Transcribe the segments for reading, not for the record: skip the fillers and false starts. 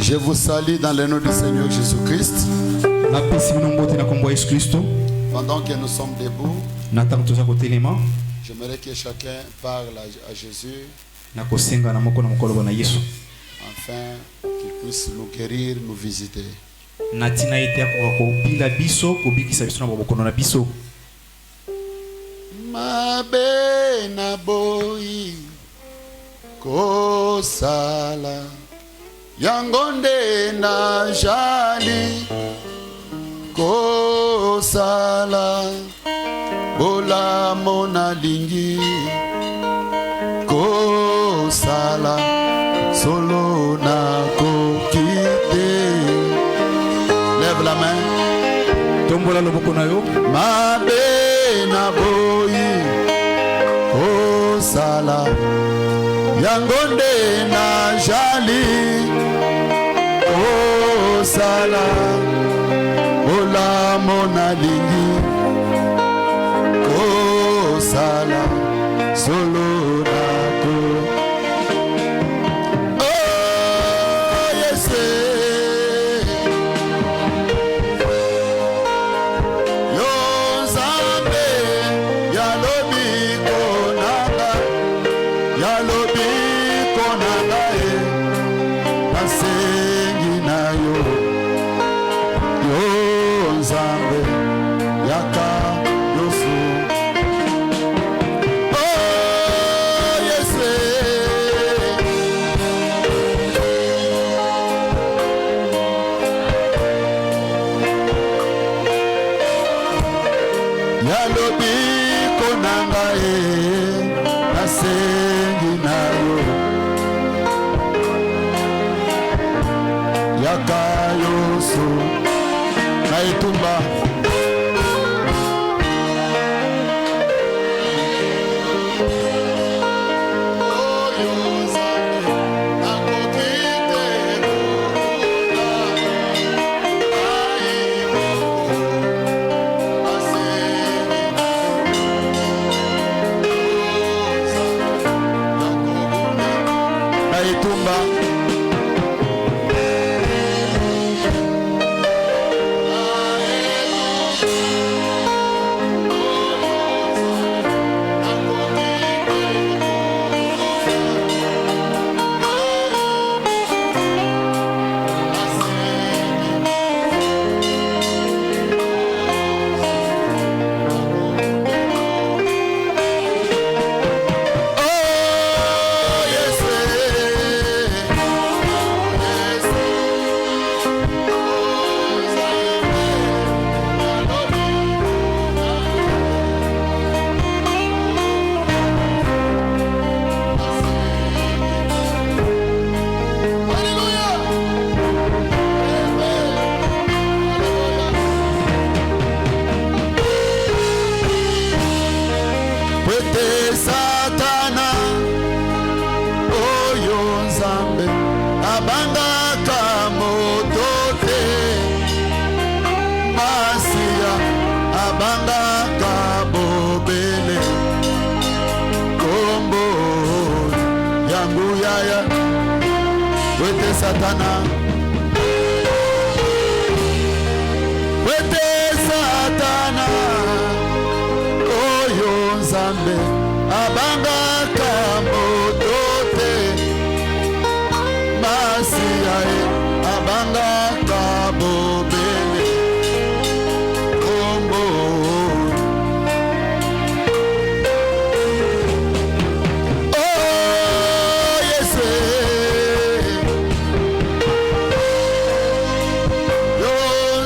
Je vous salue dans le nom du Seigneur Jésus-Christ. Pendant que nous sommes debout, j'aimerais que chacun parle à Jésus afin qu'il puisse nous guérir, nous visiter. Mabe na boy kosala yangonde na jali kosala bola mona lingi kosala solo na kokite. Lève la main. Tombola loboko na yo. Mabe na boyi kosala yangonde na jali kosala ola mona lingi kosala solo nako. Oh yes, yo zambe ya lobi konanga ya lobi konanga nasengi na yo yo zambe yaka yosu. Yalobi konanga nasengi nayo yaka yoso naitumba. Satana oyo nzambe abangaka moto te masiya abangaka bobele kombo yangu yaya wete Satana wete Satana oyo nzambe abangaka moto te masiya abangaka bobele kombo. Oh yes, yo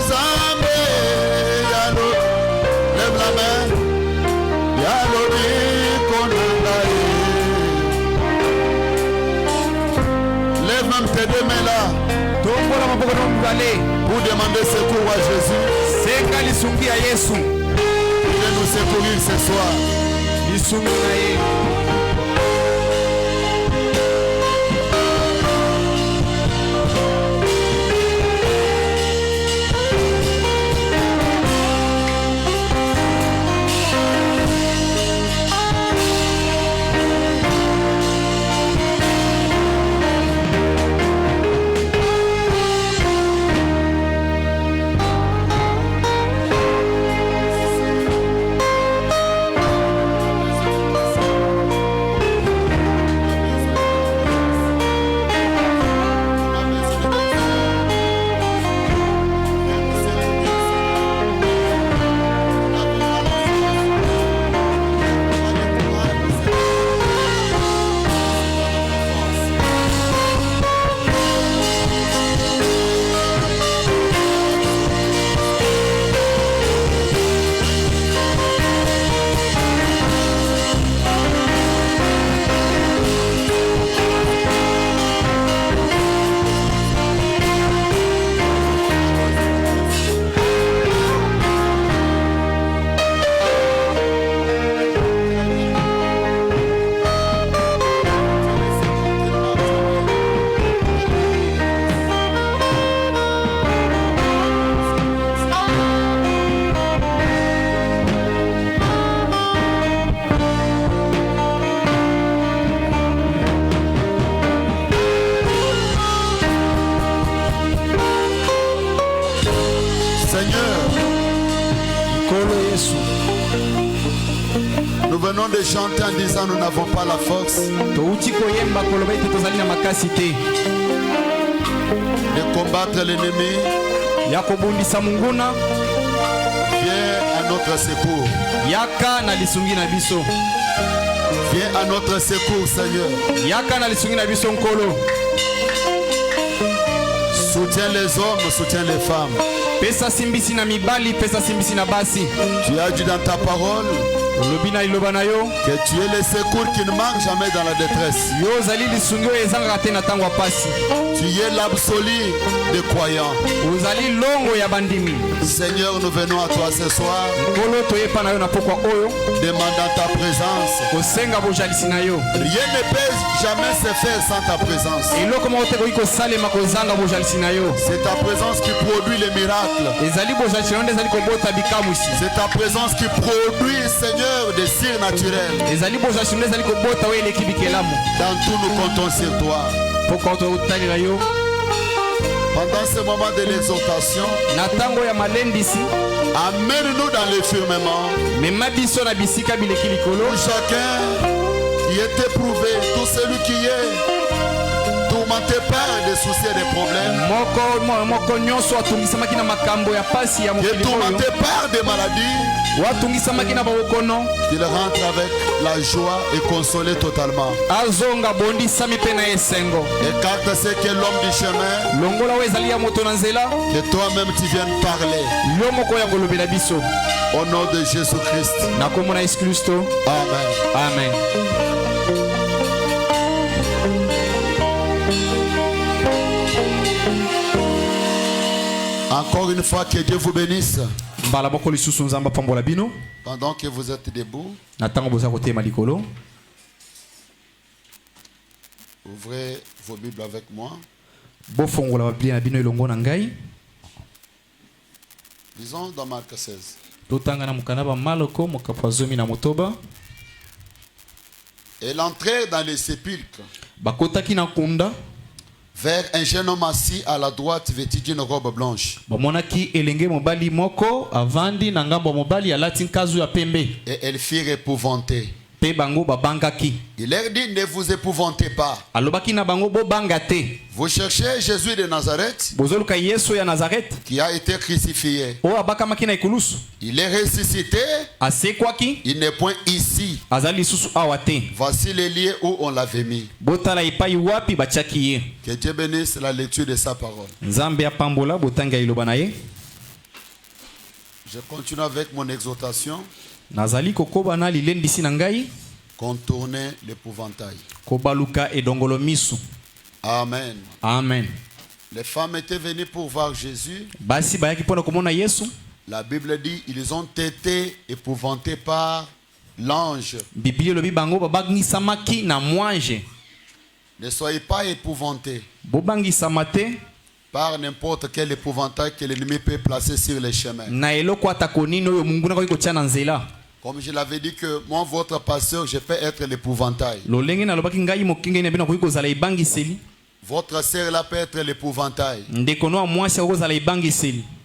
zambe yalo, lève la main, yalo bi. Lève même tes deux mains là pour demander secours à Jésus. Il vient nous secourir ce soir. Nous venons de chanter en disant nous n'avons pas la force de combattre l'ennemi. Viens à notre secours. Viens à notre secours, Seigneur. Soutiens les hommes, soutiens les femmes. Tu as dit dans ta parole que tu es le secours qui ne manque jamais dans la détresse. Tu es l'absolu des croyants. Seigneur, nous venons à toi ce soir, demandant ta présence. Rien ne peut jamais se faire sans ta présence. C'est ta présence qui produit les miracles. C'est ta présence qui produit, Seigneur, des signes naturels. Dans tout, nous comptons sur toi. Pendant ce moment de l'exaltation, amène-nous dans le firmament. Pour chacun qui est éprouvé, tout celui qui est tourmenté par des soucis et des problèmes, qui est tourmenté par des maladies, qu'il rentre avec la joie et consolé totalement. Écarte ce qui est l'homme du chemin, que toi-même tu viennes parler. Au nom de Jésus-Christ. Amen. Amen. Encore une fois, que Dieu vous bénisse. Pendant que vous êtes debout, ouvrez vos Bibles avec moi. Lisons dans Marc 16. Et l'entrée dans les sépulcres, vers un jeune homme assis à la droite vêtu d'une robe blanche. Et elles firent épouvanter. Il leur dit, ne vous épouvantez pas. Vous cherchez Jésus de Nazareth, qui a été crucifié. Il est ressuscité. Il n'est point ici. Voici les lieux où on l'avait mis. Que Dieu bénisse la lecture de sa parole. Je continue avec mon exhortation. Contourner l'épouvantail. Amen. Amen. Les femmes étaient venues pour voir Jésus. La Bible dit ils ont été épouvantés par l'ange. Ne soyez pas épouvantés par n'importe quel épouvantail que l'ennemi peut placer sur les chemins. Comme je l'avais dit que moi, votre pasteur, je peux être l'épouvantail. Votre sœur là peut être l'épouvantail.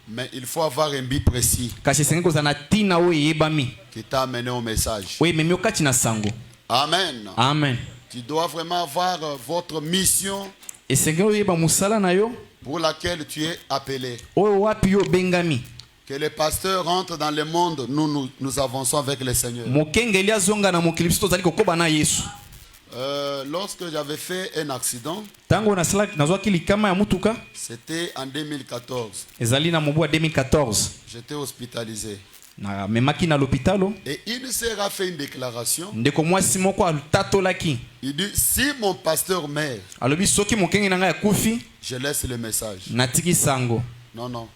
Mais il faut avoir un but précis qui t'a amené au message. Amen. Amen. Tu dois vraiment avoir votre mission pour laquelle tu es appelé. Que les pasteurs rentrent dans le monde, nous avançons avec le Seigneur. Lorsque j'avais fait un accident, c'était en 2014. J'étais hospitalisé. Et une sœur a fait une déclaration. Il dit, si mon pasteur meurt, je laisse le message. Non, non.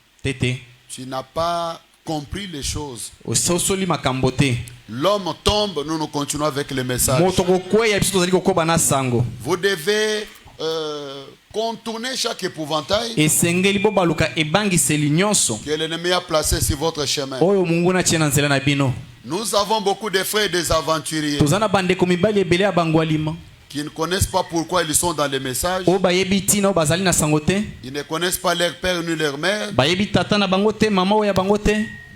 Tu n'as pas compris les choses. L'homme tombe, nous continuons avec le message. Vous devez contourner chaque épouvantail que l'ennemi a placé sur votre chemin. Nous avons beaucoup de frères et des aventuriers qui ne connaissent pas pourquoi ils sont dans les messages. Ils ne connaissent pas leur père ni leur mère.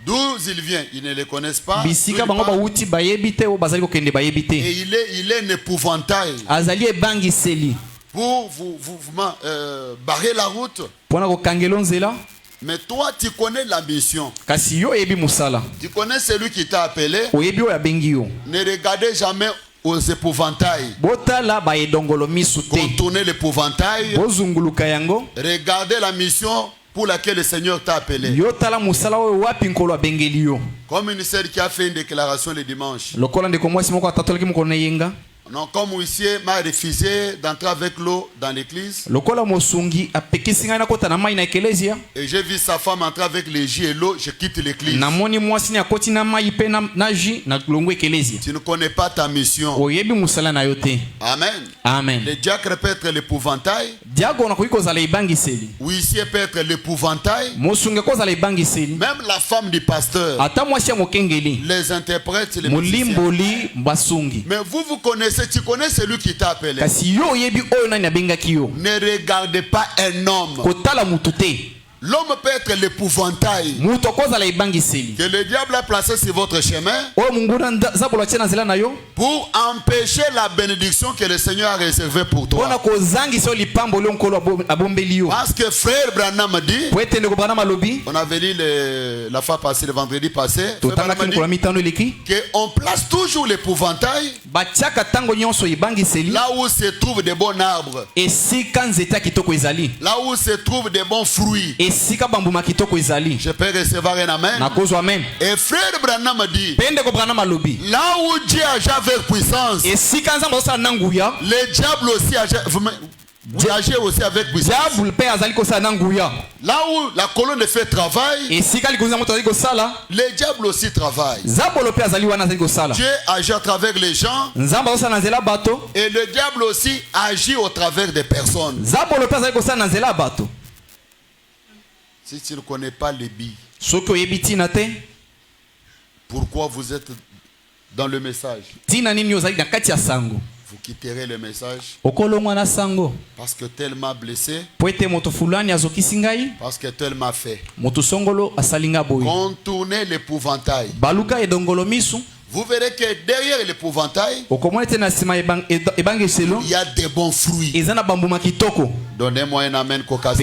D'où il vient, ils ne le connaissent pas. Et il est un épouvantail. Pour vous barrer la route. Mais toi, tu connais la mission. Tu connais celui qui t'a appelé. Ne regardez jamais aux épouvantails. Contournez l'épouvantail. Regardez la mission pour laquelle le Seigneur t'a appelé. Comme une sœur qui a fait une déclaration le dimanche. Non, comme huissier m'a refusé d'entrer avec l'eau dans l'église. Et j'ai vu sa femme entrer avec les jus et l'eau, je quitte l'église. Tu ne connais pas ta mission. Amen. Amen. Le diacre peut être l'épouvantail. Huissier peut être l'épouvantail. Même la femme du pasteur. Les interprètes, les musiciens. Mais vous connaissez. Tu connais celui qui t'a appelé. Ne regardez pas un homme. L'homme peut être l'épouvantail que le diable a placé sur votre chemin pour empêcher la bénédiction que le Seigneur a réservée pour toi. Parce que frère Branham dit, on avait lu la fois passée, le vendredi passé, qu'on place toujours l'épouvantail là où se trouvent des bons arbres, là où se trouvent des bons fruits. Je peux recevoir un amen. Et frère Branham dit, là où Dieu agit avec puissance, le diable aussi agit aussi avec puissance. Là où la colonne de feu travaille, le diable aussi travaille. Dieu agit à travers les gens et le diable aussi agit au travers des personnes. Si tu ne connais pas les billes, pourquoi vous êtes dans le message? Vous quitterez le message parce que tel m'a blessé, parce que tel m'a fait. Contournez l'épouvantail. Vous verrez que derrière l'épouvantail, il y a des bons fruits. Donnez-moi un amen cocasse.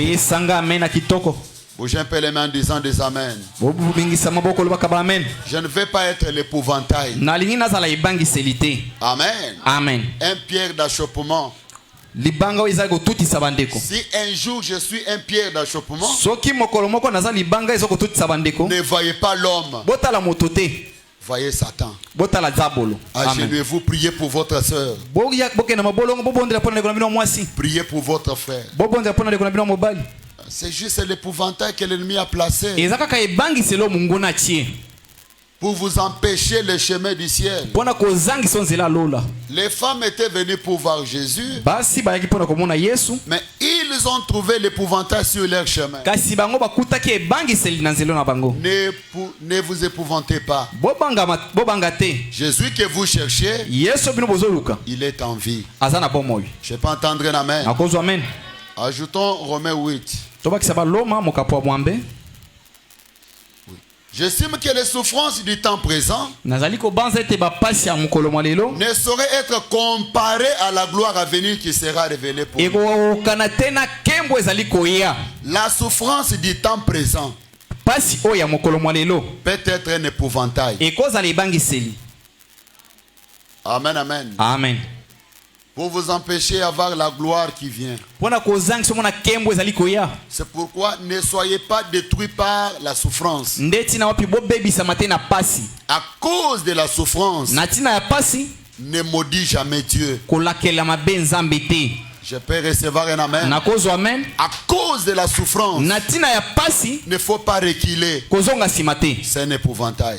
Bougez un peu les mains en disant des amen. Je ne vais pas être l'épouvantail. Amen. Amen. Un pierre d'achoppement. Si un jour je suis un pierre d'achoppement, ne voyez pas l'homme, voyez Satan. Agenouillez-vous, priez pour votre soeur. Priez pour votre frère. C'est juste l'épouvantail que l'ennemi a placé pour vous empêcher le chemin du ciel. Les femmes étaient venues pour voir Jésus, mais ils ont trouvé l'épouvantail sur leur chemin. Ne vous épouvantez pas. Jésus que vous cherchez, il est en vie. Je peux entendre un amen. Ajoutons Romains 8. J'estime que les souffrances du temps présent ne sauraient être comparées à la gloire à venir qui sera révélée pour nous. La souffrance du temps présent peut être un épouvantail. Amen, amen. Amen. Pour vous empêcher d'avoir la gloire qui vient. C'est pourquoi ne soyez pas détruits par la souffrance. À cause de la souffrance, ne maudis jamais Dieu. Je peux recevoir un amen. À cause de la souffrance, il ne faut pas reculer. C'est un épouvantail.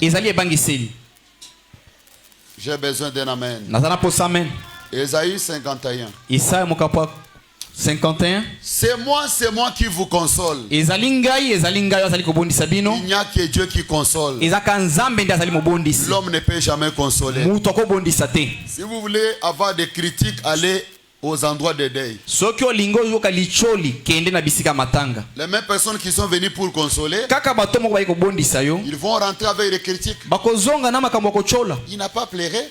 J'ai besoin d'un amen. Ésaïe 51. C'est moi qui vous console. Il n'y a que Dieu qui console. L'homme ne peut jamais consoler. Si vous voulez avoir des critiques, allez aux endroits de deuil. Les mêmes personnes qui sont venues pour consoler, ils vont rentrer avec des critiques. Il n'a pas pleuré.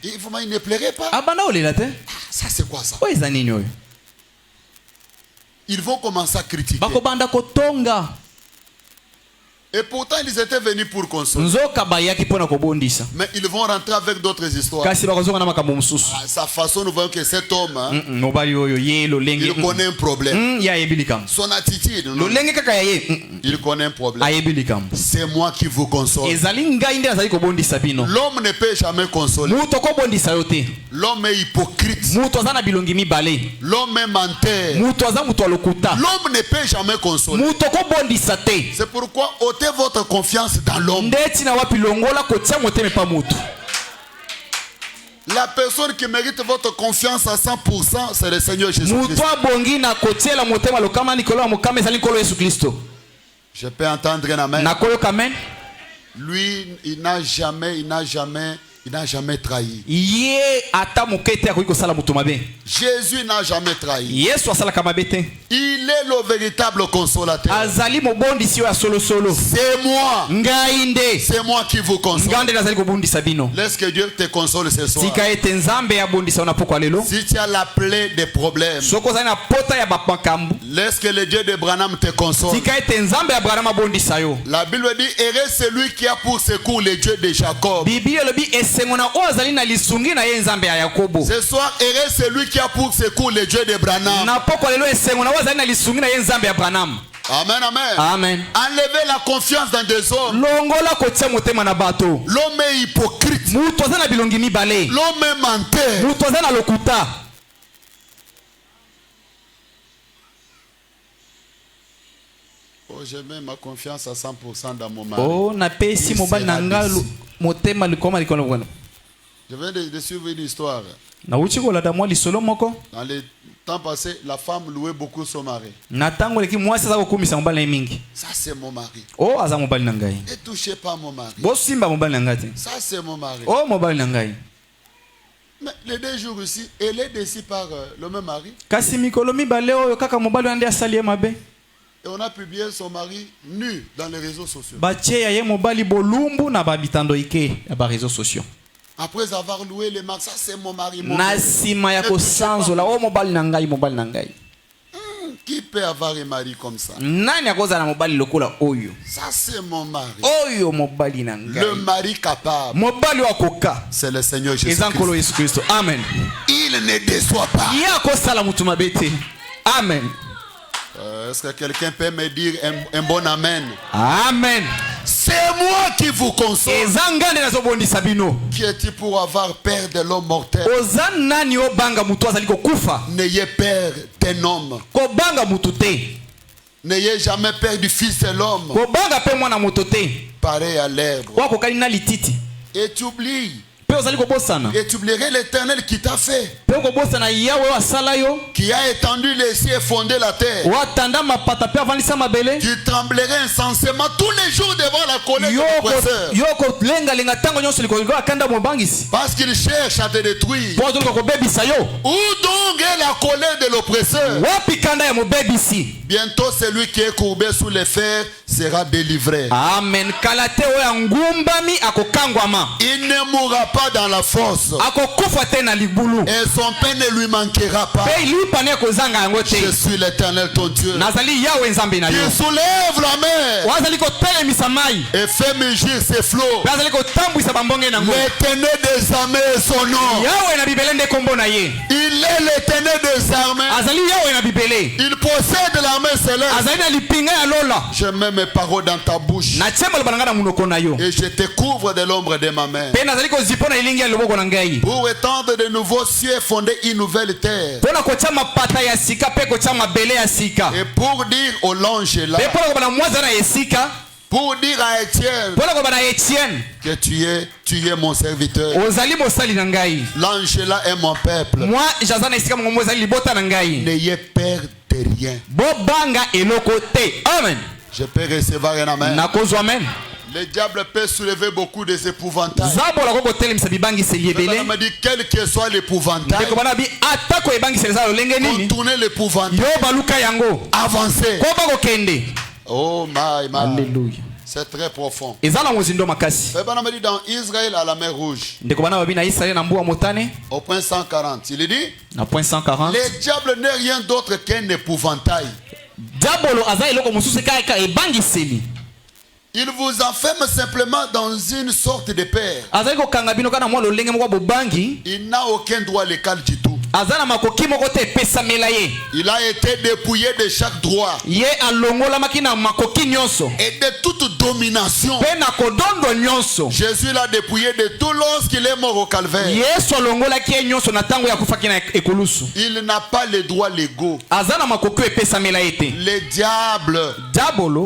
Il ne pleurait pas. Ça c'est quoi ça? Ils vont commencer à critiquer. Et pourtant ils étaient venus pour consoler. Mais ils vont rentrer avec d'autres histoires. Sa façon, nous voyons que cet homme, il connaît un problème. Son attitude, il connaît un problème. C'est moi qui vous console. L'homme ne peut jamais consoler. L'homme est hypocrite. L'homme est menteur. L'homme ne peut jamais consoler. C'est pourquoi ôtez votre confiance dans l'homme. La personne qui mérite votre confiance à 100%, c'est le Seigneur Jésus-Christ. Je peux entendre un amen. Lui, il n'a jamais trahi. Jésus n'a jamais trahi. Il est le véritable consolateur. C'est moi. C'est moi qui vous console. Laisse que Dieu te console ce soir. Si tu as la plaie des problèmes, laisse que le Dieu de Branham te console. La Bible dit, heureux celui qui a pour secours le Dieu de Jacob. Ce soir, heureux celui qui a pour secours le Dieu de Branham. Amen, amen. Amen. Enlevez la confiance dans des hommes. L'homme est hypocrite. L'homme est menteur. Oh, je mets ma confiance à 100% dans mon mari. Je viens de suivre une histoire. Dans les temps passés, la femme louait beaucoup son mari. Ça c'est mon mari. Ne touchez pas mon mari. Ça c'est mon mari. Mais les 2 jours ici, elle est déçue par le même mari. Et on a publié son mari nu dans les réseaux sociaux. Après avoir loué les marques, ça c'est mon mari. Qui peut avoir un mari comme ça? Ça c'est mon mari. Le mari capable, c'est le Seigneur Jésus-Christ. Amen. Il ne déçoit pas. Amen. Est-ce que quelqu'un peut me dire un bon amen? Amen. C'est moi qui vous console. Qui es-tu pour avoir peur de l'homme mortel? N'ayez peur d'un homme. N'ayez jamais peur du fils de l'homme. Pareil à l'herbe. Et tu oublies. Et tu oublierais l'Éternel qui t'a fait, qui a étendu les cieux et fondé la terre. Tu tremblerais incessamment tous les jours devant la colère de l'oppresseur, parce qu'il cherche à te détruire. Où donc est la colère de l'oppresseur? Bientôt celui qui est courbé sous les fers sera délivré. Amen. Il ne mourra pas dans la fosse, et son pain ne lui manquera pas. Je suis l'Éternel ton Dieu, qui soulève la mer et fait mugir ses flots. L'Éternel des armées est son nom. Il est l'Éternel des armées. Il possède l'armée céleste. Je mets mes paroles dans ta bouche et je te couvre de l'ombre de ma main, pour étendre de nouveaux cieux et fonder une nouvelle terre, et pour dire au l'ange là, pour dire à Étienne que tu es mon serviteur. L'ange là est mon peuple. N'ayez peur de rien. Amen. Je peux recevoir un amen. Le diable peut soulever beaucoup de épouvantails. On m'a dit quel que soit l'épouvantail, contourner l'épouvantail, avancer. Oh my. Alléluia. C'est très profond. On m'a dit dans Israël à la mer Rouge, au point 140, il est dit, le diable n'est rien d'autre qu'un épouvantail. Il vous enferme simplement dans une sorte de paire. Il n'a aucun droit légal du tout. Il a été dépouillé de chaque droit et de toute domination. Jésus l'a dépouillé de tout lorsqu'il est mort au calvaire. Il n'a pas les droits légaux. Le diable,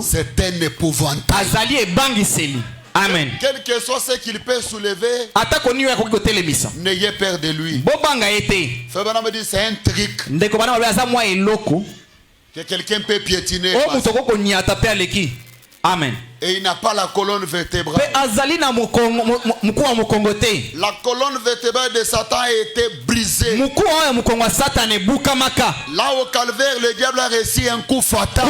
c'est un épouvantail. Amen. Quel que soit ce qu'il peut soulever, n'ayez peur de lui. Fabana me dit c'est un truc que quelqu'un peut piétiner. Amen. Et il n'a pas la colonne vertébrale. La colonne vertébrale de Satan a été brisée. Là au calvaire, le diable a reçu un coup fatal.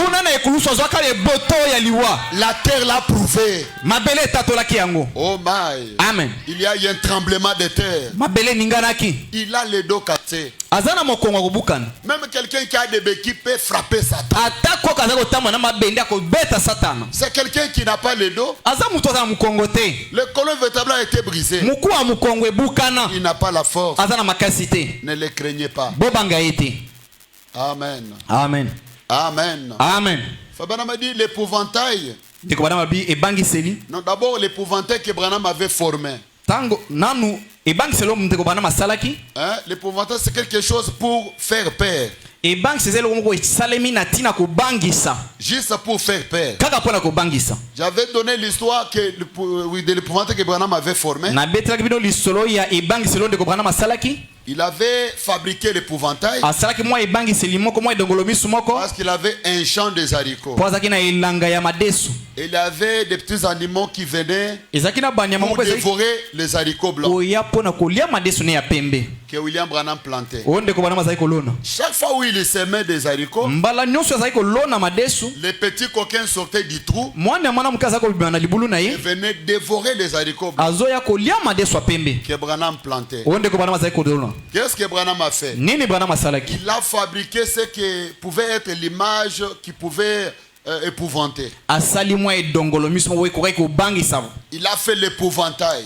La terre l'a prouvé. Oh my. Amen. Il y a eu un tremblement de terre. Il a le dos cassé. Même quelqu'un qui a des béquilles peut frapper Satan. C'est quelqu'un qui n'a pas le dos. Le colonne vertébrale a été brisé. Il n'a pas la force. Ne le craignez pas. Amen. Amen. Amen. Amen. Fabana m'a dit l'épouvantail. Non, d'abord l'épouvantail que Branham avait formé. L'épouvantail c'est quelque chose pour faire peur. Juste pour faire peur. J'avais donné l'histoire de l'épouvantail que Branham avait formé. Il avait fabriqué l'épouvantail parce qu'il avait un champ des haricots. Et il avait des petits animaux qui venaient pour dévorer les haricots blancs que William Branham plantait. Chaque fois où il semait des haricots, les petits coquins sortaient du trou et venaient dévorer les haricots blancs que Branham plantait. Qu'est-ce que Branham a fait? Il a fabriqué ce qui pouvait être l'image qui pouvait épouvanter. Il a fait l'épouvantail.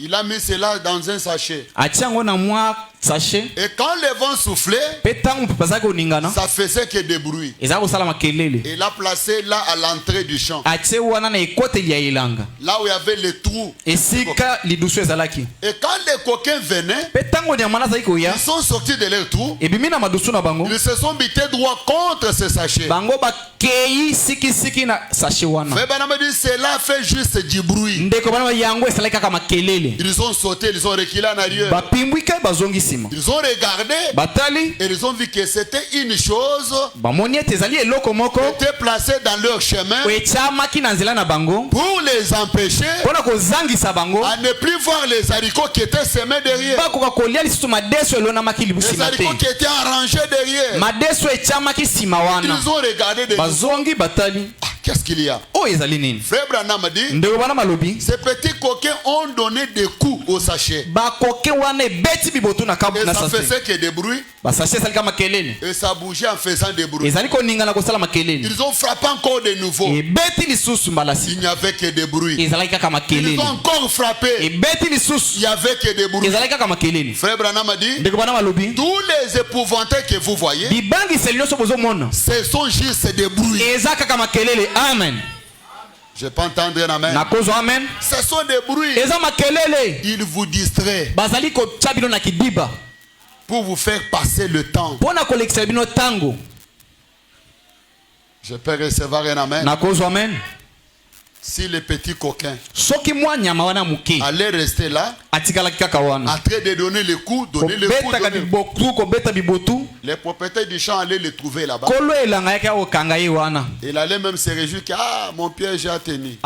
Il a mis cela dans un sachet. Et quand le vent soufflait, ça faisait que des bruits. Il a placé là à l'entrée du champ. Là où il y avait les trous. Et quand les coquins venaient, ils sont sortis de leur trou. Ils se sont butés droit contre ce sachet. Cela fait juste du bruit. Ils ont sauté, ils ont reculé en arrière. Ils ont regardé et ils ont vu que c'était une chose qui était placée dans leur chemin pour les empêcher à ne plus voir les haricots qui étaient semés derrière. Les haricots qui étaient arrangés derrière. Ils ont regardé derrière. Qu'est-ce qu'il y a? Frère Branham a dit, ces petits coquins ont donné des coups au sachet. Et ça faisait que des bruits. Et ça bougeait en faisant des bruits. Ils ont frappé encore de nouveau. Il n'y avait que des bruits. Ils ont encore frappé. Il n'y avait que des bruits. Frère Branham a dit, tous les épouvantails que vous voyez, ce sont juste des bruits. Amen. Je peux entendre un amen. Amen. Ce sont des bruits. Ils vous distraient pour vous faire passer le temps. Je peux recevoir un amen. Si les petits coquins allait rester là, en train de donner les coups, les propriétaires du champ allaient les trouver là-bas. Il allait même se réjouir que mon piège a tenu.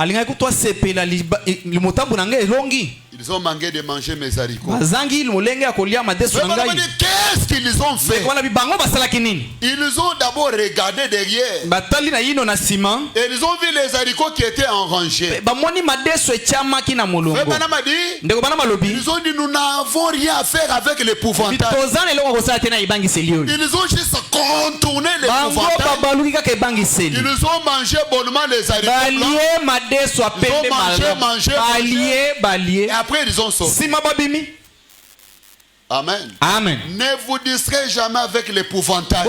Ils ont manqué de manger mes haricots. Qu'est-ce qu'ils ont fait? Ils ont d'abord regardé derrière. Et ils ont vu les haricots qui étaient en rangée. Ils ont dit nous n'avons rien à faire avec l'épouvantail. Ils ont juste contourné l'épouvantail. Ils ont mangé bonnement les haricots blancs. Ils ont mangé. Et après ils ont sauté. Amen. Amen. Ne vous distrayez jamais avec l'épouvantail.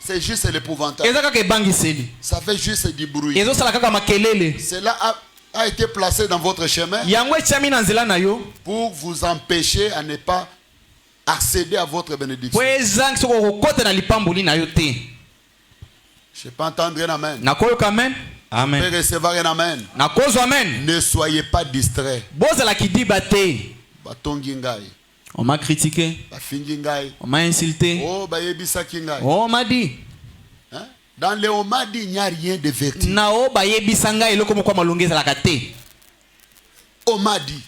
C'est juste l'épouvantail. Ça fait juste du bruit. Cela a été placé dans votre chemin pour vous empêcher à ne pas accéder à votre bénédiction. Je peux entendre un amen. Amen. Vous pouvez recevoir un amen. Ne soyez pas distraits. On m'a critiqué. On m'a insulté. On m'a dit. Dans les on m'a dit, il n'y a rien de vertu. On m'a dit.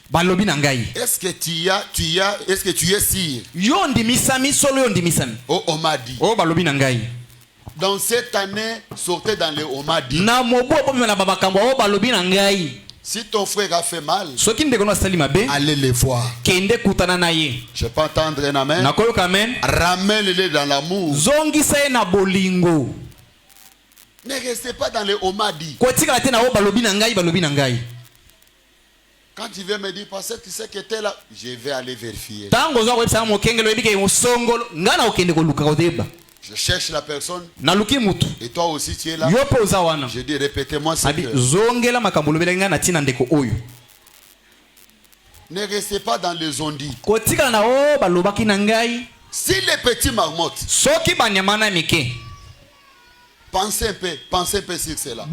Est-ce que tu es sire? Oh, on m'a dit. Dans cette année, sortez dans les on m'a dit. Si ton frère a fait mal, allez les voir. Je peux entendre un amen. Ramène-les dans l'amour. Ne restez pas dans les omadi. Quand tu viens me dire, parce que tu sais que tu es là, je vais aller vérifier. Je cherche la personne. Et toi aussi tu es là. Je dis répétez-moi ça. Ne restez pas dans les ondits. Si les petits marmottes, pensez un peu sur cela.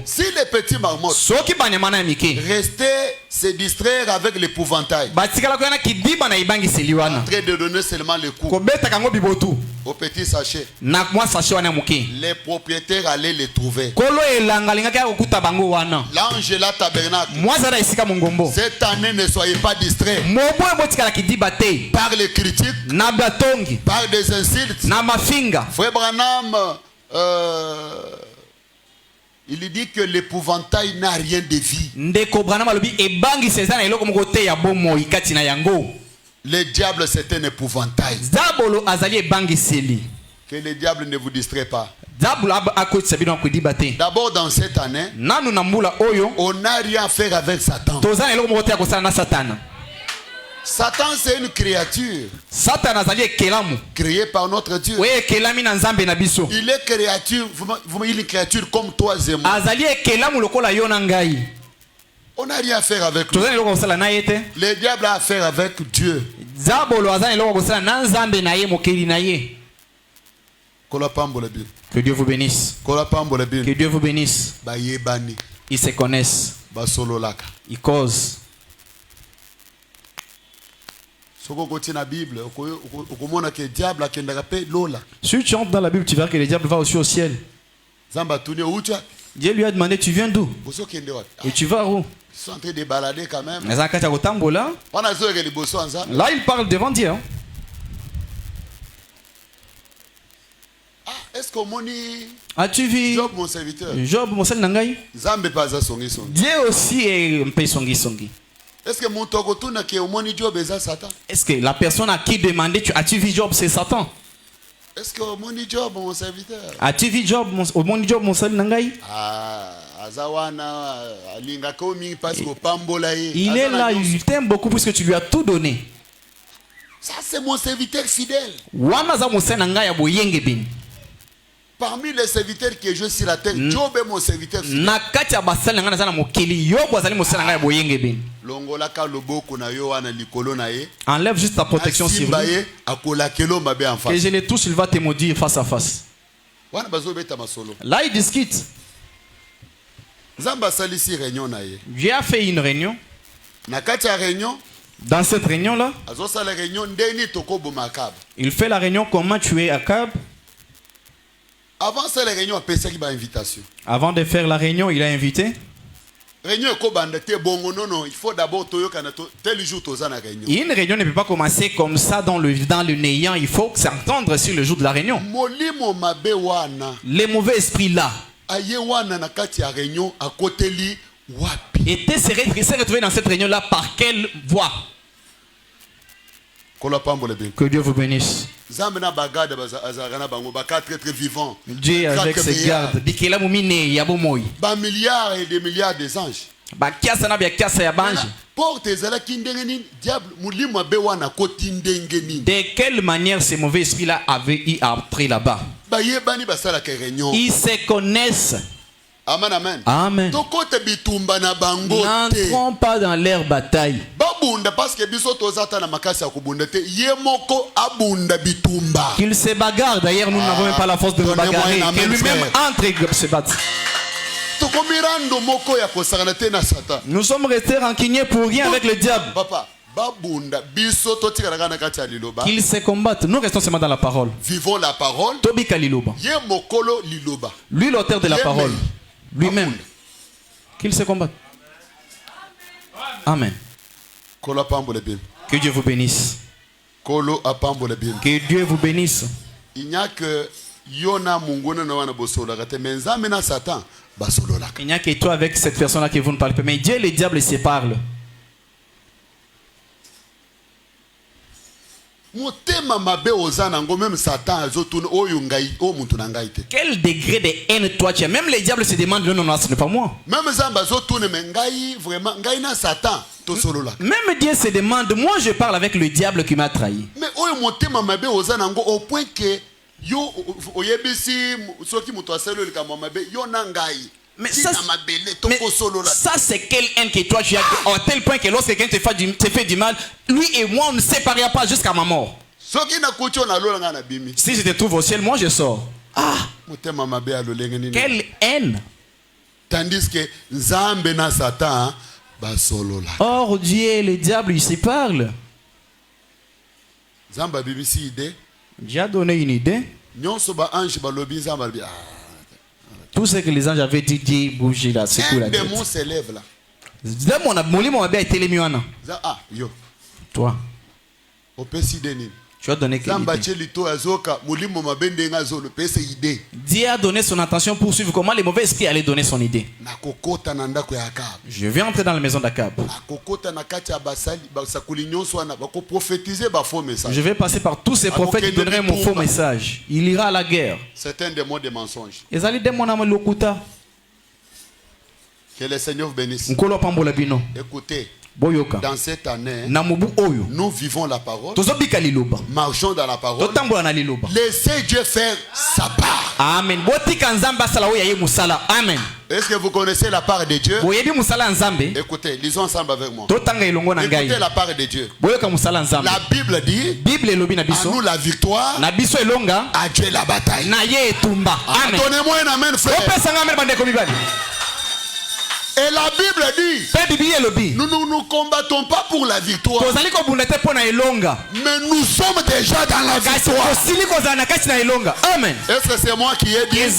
Si les petits marmottes, restez se distraire avec l'épouvantail, en train de donner seulement le coup au petit sachet, les propriétaires allaient les trouver. L'ange là tabernacle. Cette année, ne soyez pas distraits par les critiques, par des insultes. Frère Branham, il dit que l'épouvantail n'a rien de vie. Le diable, c'est un épouvantail. Que le diable ne vous distrait pas. D'abord dans cette année, on n'a rien à faire avec Satan. Satan, c'est une créature créée par notre Dieu. Il est une créature comme toi et moi. On n'a rien à faire avec lui. Le diable a affaire avec Dieu. Que Dieu vous bénisse. Que Dieu vous bénisse. Ils se connaissent. Ils causent. Si tu entres dans la Bible, tu verras que le diable va aussi au ciel. Dieu lui a demandé, tu viens d'où? Et tu vas où? Ils sont en train de balader quand même. Là, il parle devant Dieu. Est-ce que as-tu vu Job, mon serviteur? Job, mon serviteur. Dieu aussi est un peu songi. Est-ce que la personne à qui demandait, as-tu vu Job, c'est Satan? Est-ce que Job, mon serviteur? As-tu vu Job, mon serviteur? Il est là, il t'aime beaucoup puisque tu lui as tout donné. Ça, c'est mon serviteur fidèle. Parmi les serviteurs que je suis sur la terre, Job est mon serviteur fidèle. Enlève juste ta protection sur lui. Que je les touche, il va te maudire face à face. Là, ils discutent. Dieu a fait une réunion. Dans cette réunion-là, il fait la réunion comment tuer Akab. Avant de faire la réunion, il a invité. Une réunion ne peut pas commencer comme ça dans le néant. Il faut s'entendre sur le jour de la réunion. Les mauvais esprits là s'est retrouvé dans cette réunion là par quelle voie? Que Dieu vous bénisse. Dieu avec ses gardes. Milliards et des milliards des anges. De quelle manière ces mauvais esprits là avaient eu à entrer là-bas? Ils se connaissent. Amen, amen. Amen. N'entrons pas dans leur bataille. Qu'ils se bagarrent. D'ailleurs, nous n'avons même pas la force de nous bagarrer. Que lui-même entre et se batte. Nous sommes restés rancuniers pour rien avec le diable. Qu'ils se combattent. Nous restons seulement dans la parole. Vivons la parole. Lui, l'auteur de la parole. Lui-même. Qu'il se combatte. Amen. Que Dieu vous bénisse. Que Dieu vous bénisse. Il n'y a que Yona Munguna Nawana Bosola, mais Zamena Satan, Basolola. Il n'y a que toi avec cette personne-là qui vous ne parlez pas. Mais Dieu et le diable se parlent. Quel degré de haine toi tu as? Même les diables se demandent non, non, ce n'est pas moi. Même Dieu se demande, moi je parle avec le diable qui m'a trahi. Mais au point que mais ça c'est quelle haine que toi tu as, à tel point que lorsque quelqu'un te fait du mal, lui et moi on ne séparera pas jusqu'à ma mort. Si je te trouve au ciel, moi je sors. Ah, quelle haine. Tandis que Zambe na Satan basolola. Or Dieu et le diable ils se parlent. Dieu a donné une idée. Tout ce que les anges avaient dit, bouger là, c'est quoi la tête. Un démon s'élève là. Ah, yo. Toi. Tu as donné quelle idée? Dieu a donné son attention pour suivre comment les mauvais esprits allaient donner son idée. Je vais entrer dans la maison d'Akab. Je vais passer par tous ces prophètes qui donneraient mon faux message. Il ira à la guerre. C'est un démon de mensonges. Que le Seigneur vous bénisse. Écoutez. Dans cette année, nous vivons la parole, marchons dans la parole, laissez Dieu faire sa part. Amen. Amen. Est-ce que vous connaissez la part de Dieu? Écoutez, lisons ensemble avec moi. Écoutez la part de Dieu. La Bible dit, à nous la victoire, à Dieu la bataille. Donnez-moi un amen, frère. Et la Bible dit, nous ne nous combattons pas pour la victoire, mais nous sommes déjà dans la victoire. Amen. Est-ce que c'est moi qui ai dit? Est-ce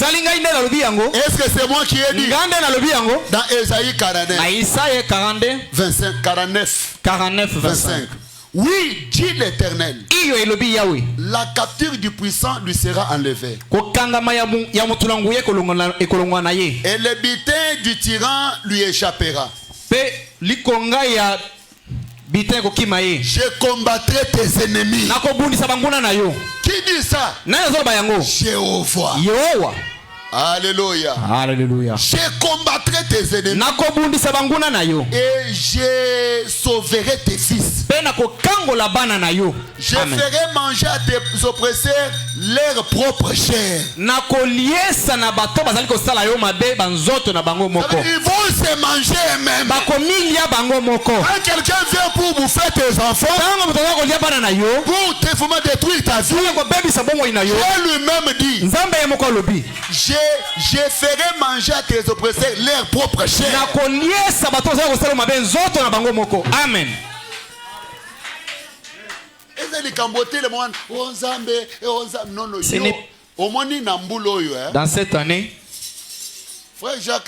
que c'est moi qui ai dit? Dans Ésaïe 49, 25. Oui, dit l'Éternel, la capture du puissant lui sera enlevée, et le butin du tyran lui échappera. Je combattrai tes ennemis. Qui dit ça? Jéhovah. Alléluia. Alléluia. Je combattrai tes ennemis. Et je sauverai tes fils. Je ferai manger à tes oppresseurs leur propre chair. Ils vont se manger eux-mêmes. Quand quelqu'un vient pour bouffer tes enfants, pour te faire détruire ta vie, Dieu lui-même dit, je ferai manger à tes oppresseurs leur propre chair. Amen. Dans cette année, Frère Jacques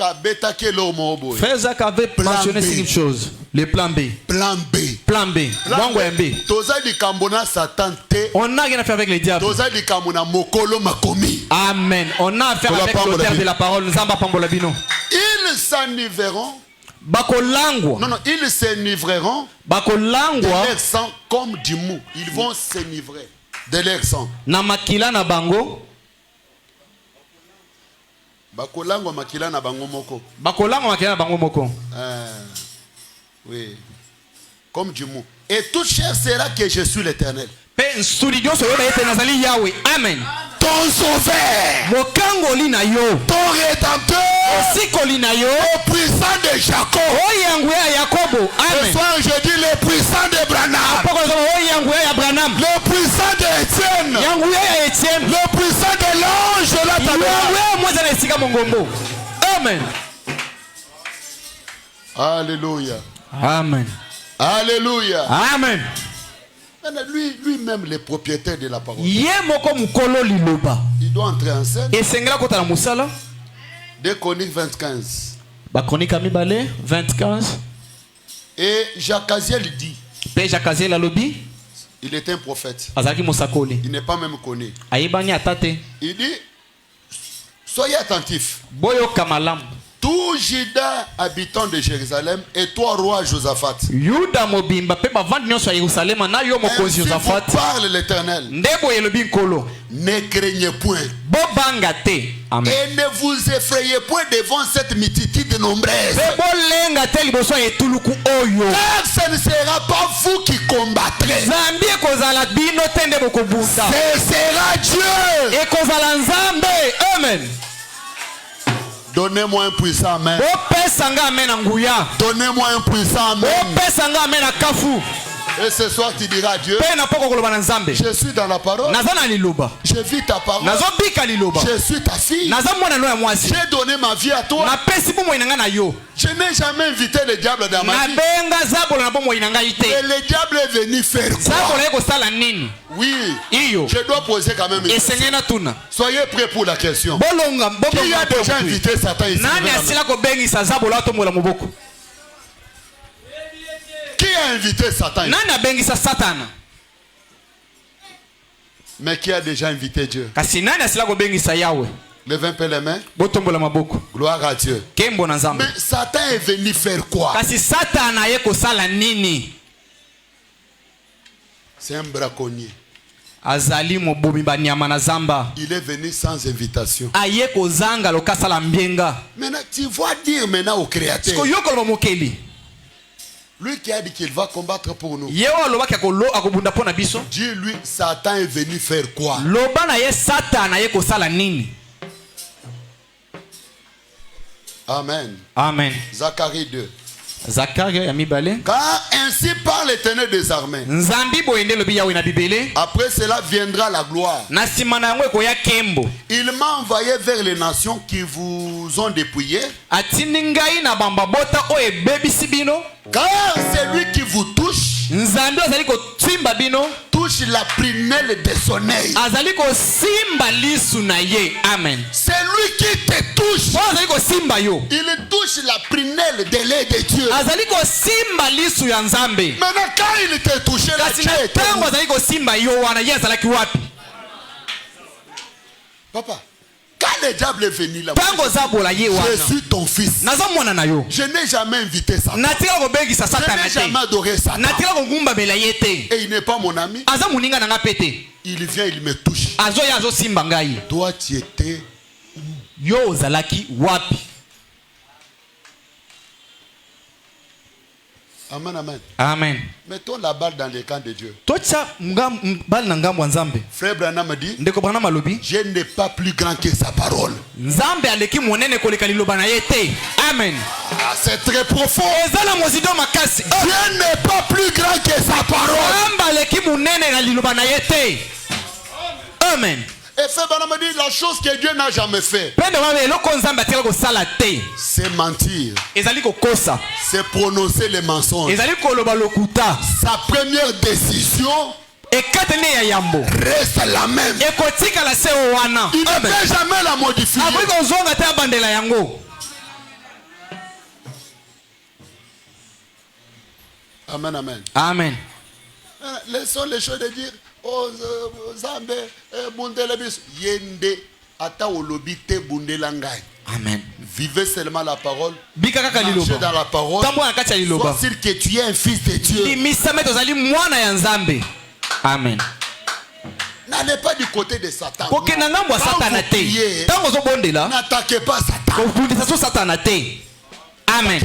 avait mentionné une chose. Le plan B. Plan B. Plan B. On n'a rien à faire avec les diables. Amen. On a affaire avec l'auteur de la parole. Ils s'enivreront. Non, ils s'enivreront de leur sang comme du mou. Ils vont s'enivrer de leur sang. Namakila na bango. Bakolangwa makila na bango moko. Bakolangwa makila na bango moko. Oui. Comme du mou. Et toute chair sera que je suis l'Éternel. Amen. Ton sauveur, ton rédempteur, le puissant de Jacob. Ce soir je dis le puissant de Branham, le puissant de Étienne, le puissant de l'ange de la tabernacle. Amen. Alléluia. Amen. Alléluia. Amen. Lui-même, le propriétaire de la parole. Il doit entrer en scène. 2 Chroniques 25. Et Jacaziel dit. Il est un prophète. Il n'est pas même connu. Il dit, soyez attentifs. Tout Juda habitant de Jérusalem et toi roi Josaphat. Ainsi vous parle l'Éternel. Ne craignez point. Amen. Et ne vous effrayez point devant cette multitude nombreuse. Car ce ne sera pas vous qui combattrez. Ce sera Dieu. Amen. Donnez-moi un puissant amen. Donnez-moi un puissant amen. Et ce soir tu diras à Dieu, je suis dans la parole, je vis ta parole, je suis ta fille, j'ai donné ma vie à toi. Je n'ai jamais invité le diable dans ma vie. Et le diable est venu faire quoi? Oui, je dois poser quand même une question. Soyez prêts pour la question. Qui a déjà invité Satan ici? Qui a invité Satan ici? Mais qui a déjà invité Dieu? Levez un peu les mains. Gloire à Dieu. Mais Satan est venu faire quoi? C'est un braconnier. Il est venu sans invitation. Maintenant, tu vas dire maintenant au Créateur. Lui qui a dit qu'il va combattre pour nous. Dis-lui, Satan est venu faire quoi? Amen. Amen. Zacharie 2. Car ainsi parle l'Éternel des armées. Après cela viendra la gloire. Il m'a envoyé vers les nations qui vous ont dépouillé. Car celui qui vous touche touche la prunelle de son œil. Amen. Celui qui te touche, il touche la prunelle de l'œil de Dieu. Maintenant quand il te touché la tête, papa, quand le diable est venu là, je suis ton fils. Je n'ai jamais invité Satan. Je n'ai jamais adoré Satan. Et il n'est pas mon ami. Il vient, il me touche. Toi tu étais yo ozalaki wapi. Amen, amen. Amen. Mettons la balle dans le camp de Dieu. Frère Branham me dit, je n'ai pas plus grand que sa parole. Amen. Ah, c'est très profond. Je n'ai pas plus grand que sa parole. Amen. Et Frère Branham me dit, la chose que Dieu n'a jamais fait, c'est mentir. C'est prononcer les mensonges. Sa première décision reste la même. Il ne peut jamais la modifier. Amen, amen. Amen. Laissons les choses de dire, oh Zambe, Bundelebis, Yende, Ata Olobi te Bundelangai. Amen. Vivez seulement la parole. Marchez dans la parole. Sois sûr que tu es un fils de Dieu. Amen. N'allez pas du côté de Satan. Quand vous priez, n'attaquez pas Satan. Amen.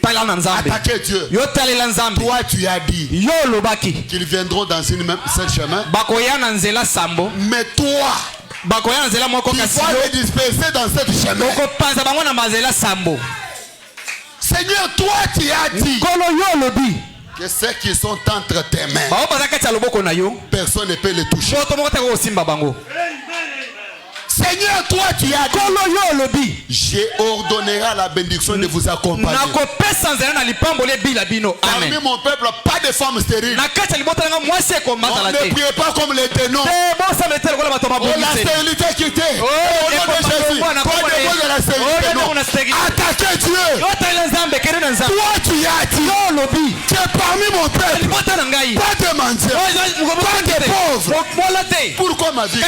Attaquez Dieu. Toi tu as dit qu'ils viendront dans une même chemin. Mais toi, il faut les disperser dans cette chemin. Seigneur, toi tu as dit que ceux qui sont entre tes mains, personne ne peut les toucher. Seigneur, toi tu as dit, j'ai ordonné à la bénédiction de vous accompagner. Parmi mon peuple, pas de femmes stériles. On ne priez pas comme les démons. Oh, la stérilité quittée. Au nom de Jésus, de la stérilité. Attaquez Dieu. Toi tu as dit que parmi mon peuple, pas de mendiants, pas de pauvres. Pourquoi ma vie?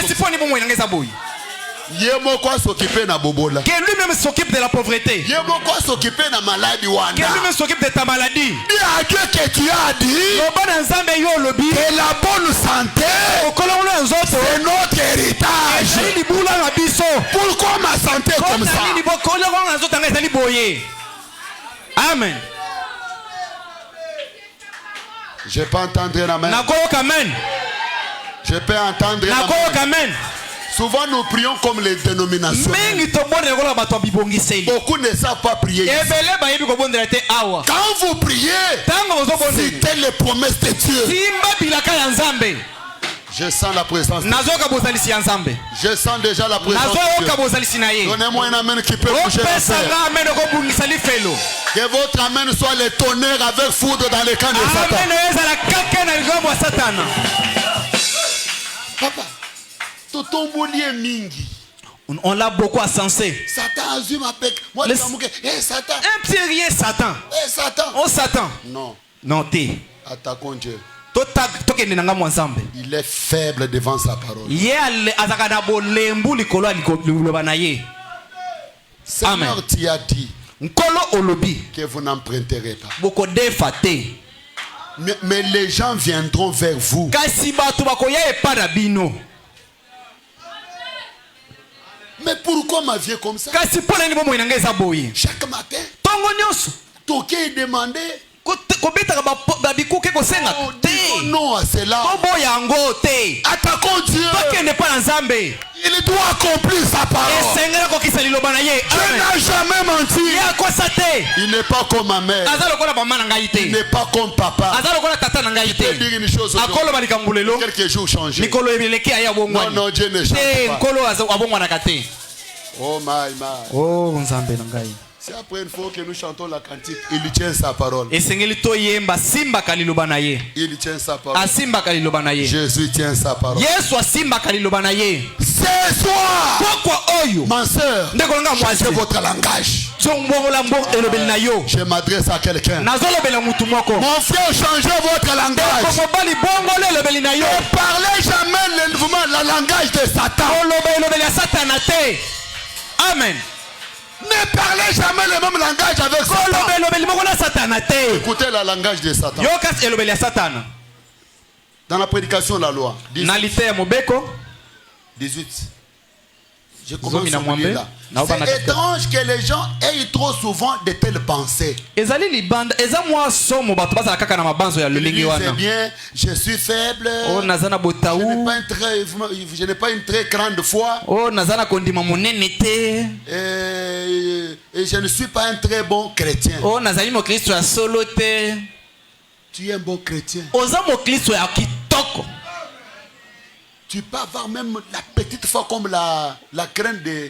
Que lui-même s'occupe de la pauvreté. Que lui-même s'occupe de ta maladie. Dis à Dieu que tu as dit que la bonne santé, c'est notre héritage. Pourquoi ma santé est comme ça? Amen. Je peux entendre un amen. Je peux entendre un amen. Souvent nous prions comme les dénominations. Beaucoup ne savent pas prier. Quand vous priez, citez les promesses de Dieu. Je sens la présence de Dieu. Je sens déjà la présence de Dieu. Donnez-moi un amen qui peut bouger la terre. Que votre amen soit le tonnerre avec foudre dans les camps de Satan. Papa, on l'a beaucoup insensé. Satan a ma bec. Moi, Satan. Un petit rien, Satan. Satan. Oh, Satan. Non. Non, t'es. Attaquons Dieu. Il est faible devant sa parole. Seigneur, tu as dit que vous n'emprunterez pas. Mais les gens viendront vers vous. Mais pourquoi ma vie est comme ça? Chaque matin, Toké est demandé. Non à cela. Attaquons Dieu. Il doit accomplir sa parole. Dieu n'a jamais menti. Il n'est pas comme ma mère. Il n'est pas comme papa. Il peut dire une chose aujourd'hui. Quelques jours changés. Non, non, Dieu ne change pas. Oh my. Oh, Nzambe nangai. C'est après une fois que nous chantons la cantique, il tient sa parole. Il tient sa parole. Jésus tient sa parole. Ce soir, ma soeur, changez votre langage. Je m'adresse à quelqu'un. Mon frère, changez votre langage. Ne parlez jamais le langage de Satan. Amen. Ne parlez jamais le même langage avec Satan. Écoutez le langage de Satan. Dans la prédication de la loi. 18. Je commence à oublier là. C'est étrange que les gens aient trop souvent de telles pensées. Ils disent bien, je suis faible, je n'ai pas une très grande foi, et je ne suis pas un très bon chrétien. Tu es un bon chrétien. Tu peux avoir même la petite foi comme la crainte de...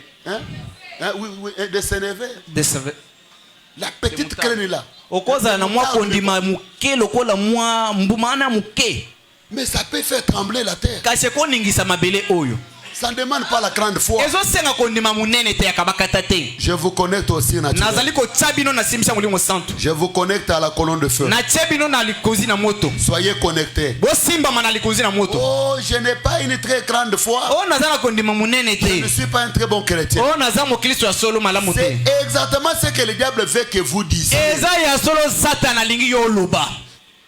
de s'énerver. La petite crainte là. Mais ça peut faire trembler la terre. Ça ne demande pas la grande foi. Je vous connecte aussi naturellement. Je vous connecte à la colonne de feu. Soyez connectés. Oh, je n'ai pas une très grande foi. Je ne suis pas un très bon chrétien. C'est exactement ce que le diable veut que vous disiez.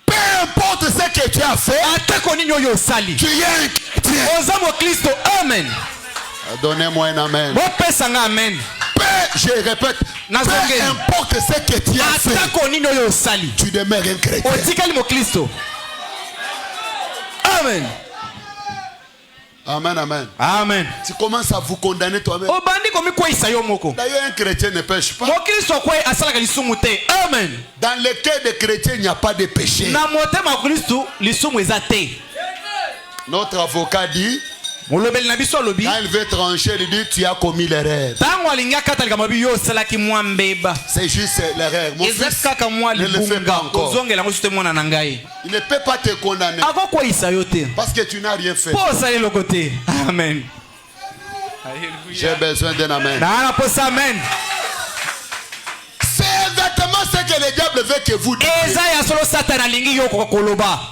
Peu importe ce que tu as fait, tu es un chrétien. Amen. Donnez-moi un amen. Je répète, peu importe ce que tu as fait, tu demeures un chrétien. Amen. Amen, amen. Amen. Tu commences à vous condamner toi-même. D'ailleurs, un chrétien ne pêche pas. Amen. Dans le cœur des chrétiens, il n'y a pas de péché. Notre avocat dit, quand il veut trancher, il dit, tu as commis l'erreur. C'est juste l'erreur. Mon fils ne le fait pas encore. Il ne peut pas te condamner parce que tu n'as rien fait. Amen. J'ai besoin d'un amen. C'est exactement ce que le diable veut que vous disiez.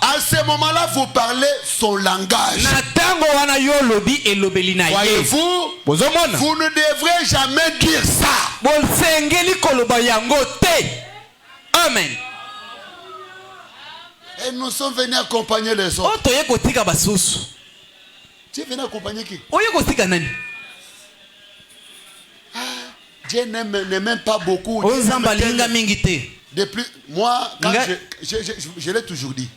À ce moment-là, vous parlez son langage. Voyez-vous, vous ne devrez jamais dire ça. Amen. Et nous sommes venus accompagner les autres. Tu es venu accompagner qui? Dieu n'aime pas beaucoup. De plus, moi, quand je l'ai toujours dit.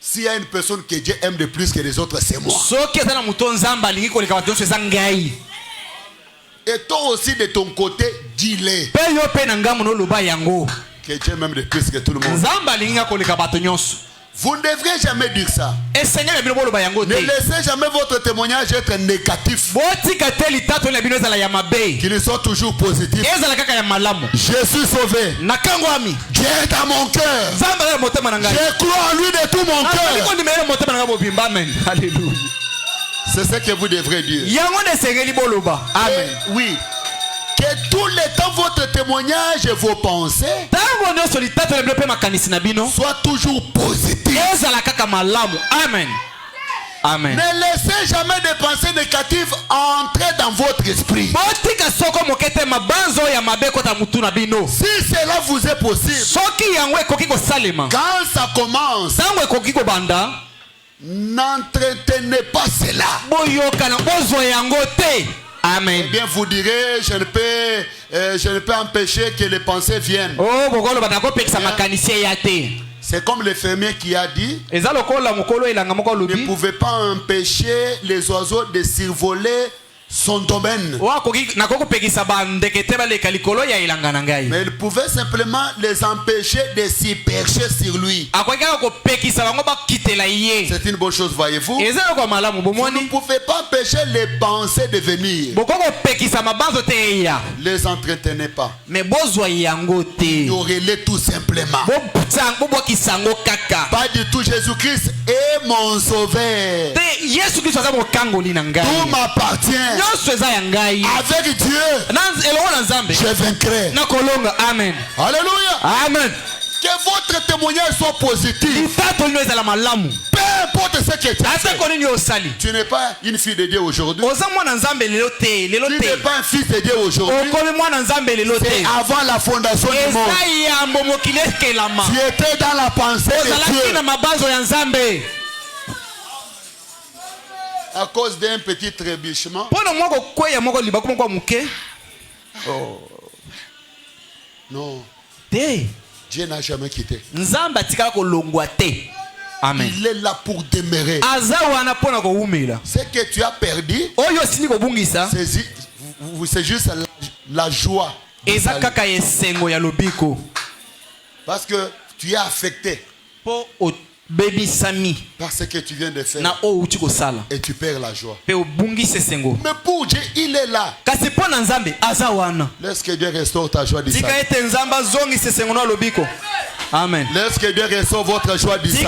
S'il y a une personne que Dieu aime de plus que les autres, c'est moi. Et toi aussi de ton côté, dis-le. Que Dieu m'aime de plus que tout le monde. Vous ne devrez jamais dire ça. Ne laissez jamais votre témoignage être négatif. Qu'il soit toujours positif. Je suis sauvé. Dieu est dans mon cœur. Je crois en lui de tout mon cœur. Alléluia. C'est ce que vous devrez dire. Amen. Oui. Que tout le temps votre témoignage et vos pensées soient toujours positifs. Amen. Amen. Ne laissez jamais des pensées négatives entrer dans votre esprit. Si cela vous est possible, quand ça commence, n'entretenez pas cela. Amen. Eh bien, vous direz, je ne peux empêcher que les pensées viennent. C'est comme le fermier qui a dit, ne pouvez pas empêcher les oiseaux de survoler son domaine. Mais il pouvait simplement les empêcher de s'y percher sur lui. C'est une bonne chose, voyez-vous. Vous ne pouvez pas empêcher les pensées de venir. Les entretenez pas. Ignorez-les tout simplement. Pas du tout. Jésus-Christ est mon sauveur. Tout m'appartient. Avec Dieu, je vaincrai. Amen. Alléluia. Amen. Que votre témoignage soit positif. Peu importe ce que tu as fait. Tu n'es pas une fille de Dieu aujourd'hui. Tu n'es pas un fils de Dieu aujourd'hui. C'est avant la fondation du monde. Tu étais dans la pensée de Dieu. À cause d'un petit trébuchement. Non. Dieu n'a jamais quitté. Amen. Il est là pour demeurer. Ce que tu as perdu, c'est juste la joie. Parce que tu es affecté par ce que tu viens de faire et tu perds la joie. Mais pour Dieu, il est là. Laisse que Dieu restaure ta joie du salut. Amen. Laisse que Dieu restaure votre joie du salut.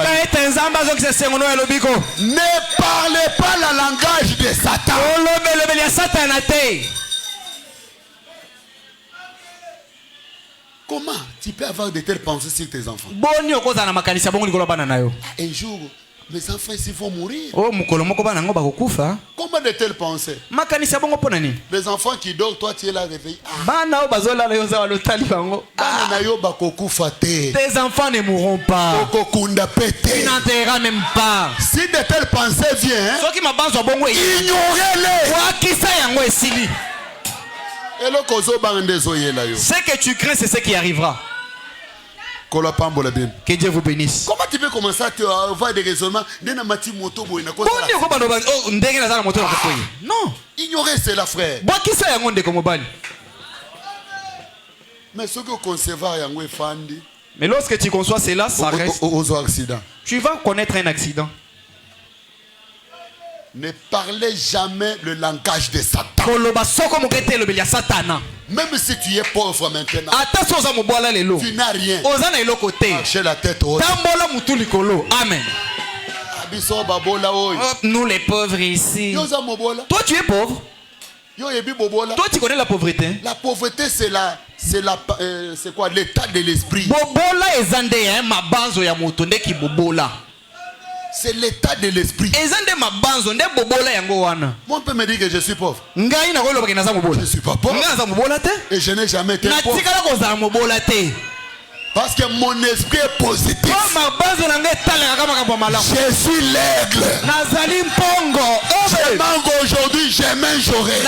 Ne parlez pas le langage de Satan. Comment tu peux avoir de telles pensées sur tes enfants? Un jour, mes enfants ici vont mourir. Comment de telles pensées? Les enfants qui dorment, toi tu es là réveillé. Tes enfants ne mourront pas. Tu n'enterreras même pas. Si de telles pensées viennent, ignorez-les. Ce que tu crains, c'est ce qui arrivera. Que Dieu vous bénisse. Comment tu peux commencer à te avoir des raisonnements? Non. Ignorez cela, frère. Mais ce que concevoir, mais lorsque tu conçois cela, ça reste. Tu vas connaître un accident. Ne parlez jamais le langage de Satan. Même si tu es pauvre maintenant, tu n'as rien. Marchez la tête haute. Amen. Nous les pauvres ici. Toi tu es pauvre. Toi tu connais la pauvreté. La pauvreté c'est quoi? L'état de l'esprit. C'est l'état de l'esprit. Moi, on peut me dire que je suis pauvre. Je ne suis pas pauvre. Et je n'ai jamais été pauvre. Parce que mon esprit est positif. Je suis l'aigle. Je manque aujourd'hui, je mangerai.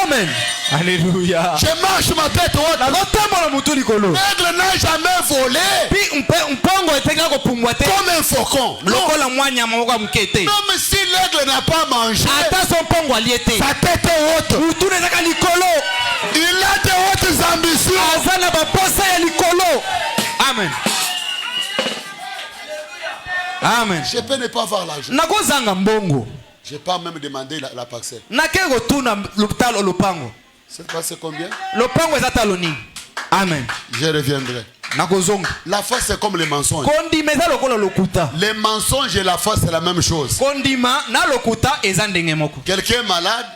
Amen. Alléluia. Je marche ma tête haute. L'aigle n'a jamais volé. Comme un faucon. Non. Même si l'aigle n'a pas mangé, sa tête est haute. Il a de hautes ambitions. Amen. Amen. Je peux ne pas avoir l'argent. Je peux même demander la parcelle. C'est passé combien? Amen. Je reviendrai. La foi c'est comme les mensonges. Les mensonges et la foi c'est la même chose. Quelqu'un est malade,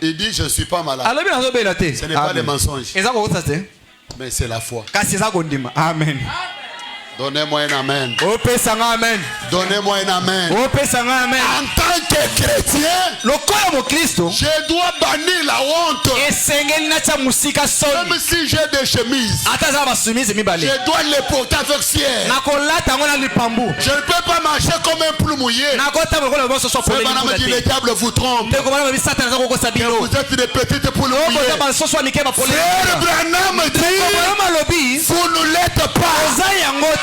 il dit je ne suis pas malade. Ce n'est pas les mensonges, mais c'est la foi. Amen. Donnez-moi un amen. Donnez-moi un amen. En tant que chrétien, je dois bannir la honte. Même si j'ai des chemises, je dois les porter avec fier. Je ne peux pas marcher comme un plou mouillé. Le diable vous trompe. Vous êtes des petites poules mouillées. Frère Branham dit, vous ne l'êtes pas.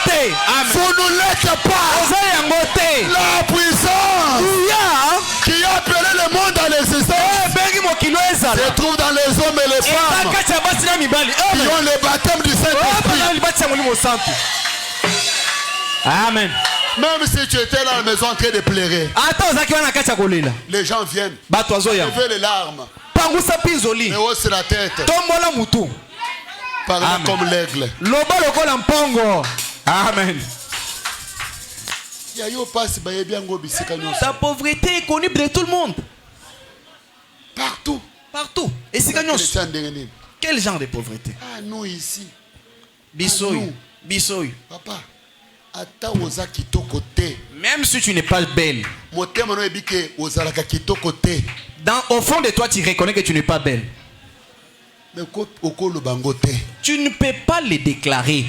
Vous ne l'êtes pas. La puissance qui a appelé le monde à l'existence se trouve dans les hommes et les femmes qui ont le baptême du Saint-Esprit. Amen. Même si tu étais dans la maison en train de pleurer, les gens viennent, lever les larmes, et hausser la tête, parler comme l'aigle. Amen. Ta pauvreté est connue de tout le monde. Partout. Partout. Et c'est quel genre de pauvreté? Ah, nous ici. Bissoy. Bissoy. Papa. Même si tu n'es pas belle, au fond de toi tu reconnais que tu n'es pas belle. Tu ne peux pas le déclarer.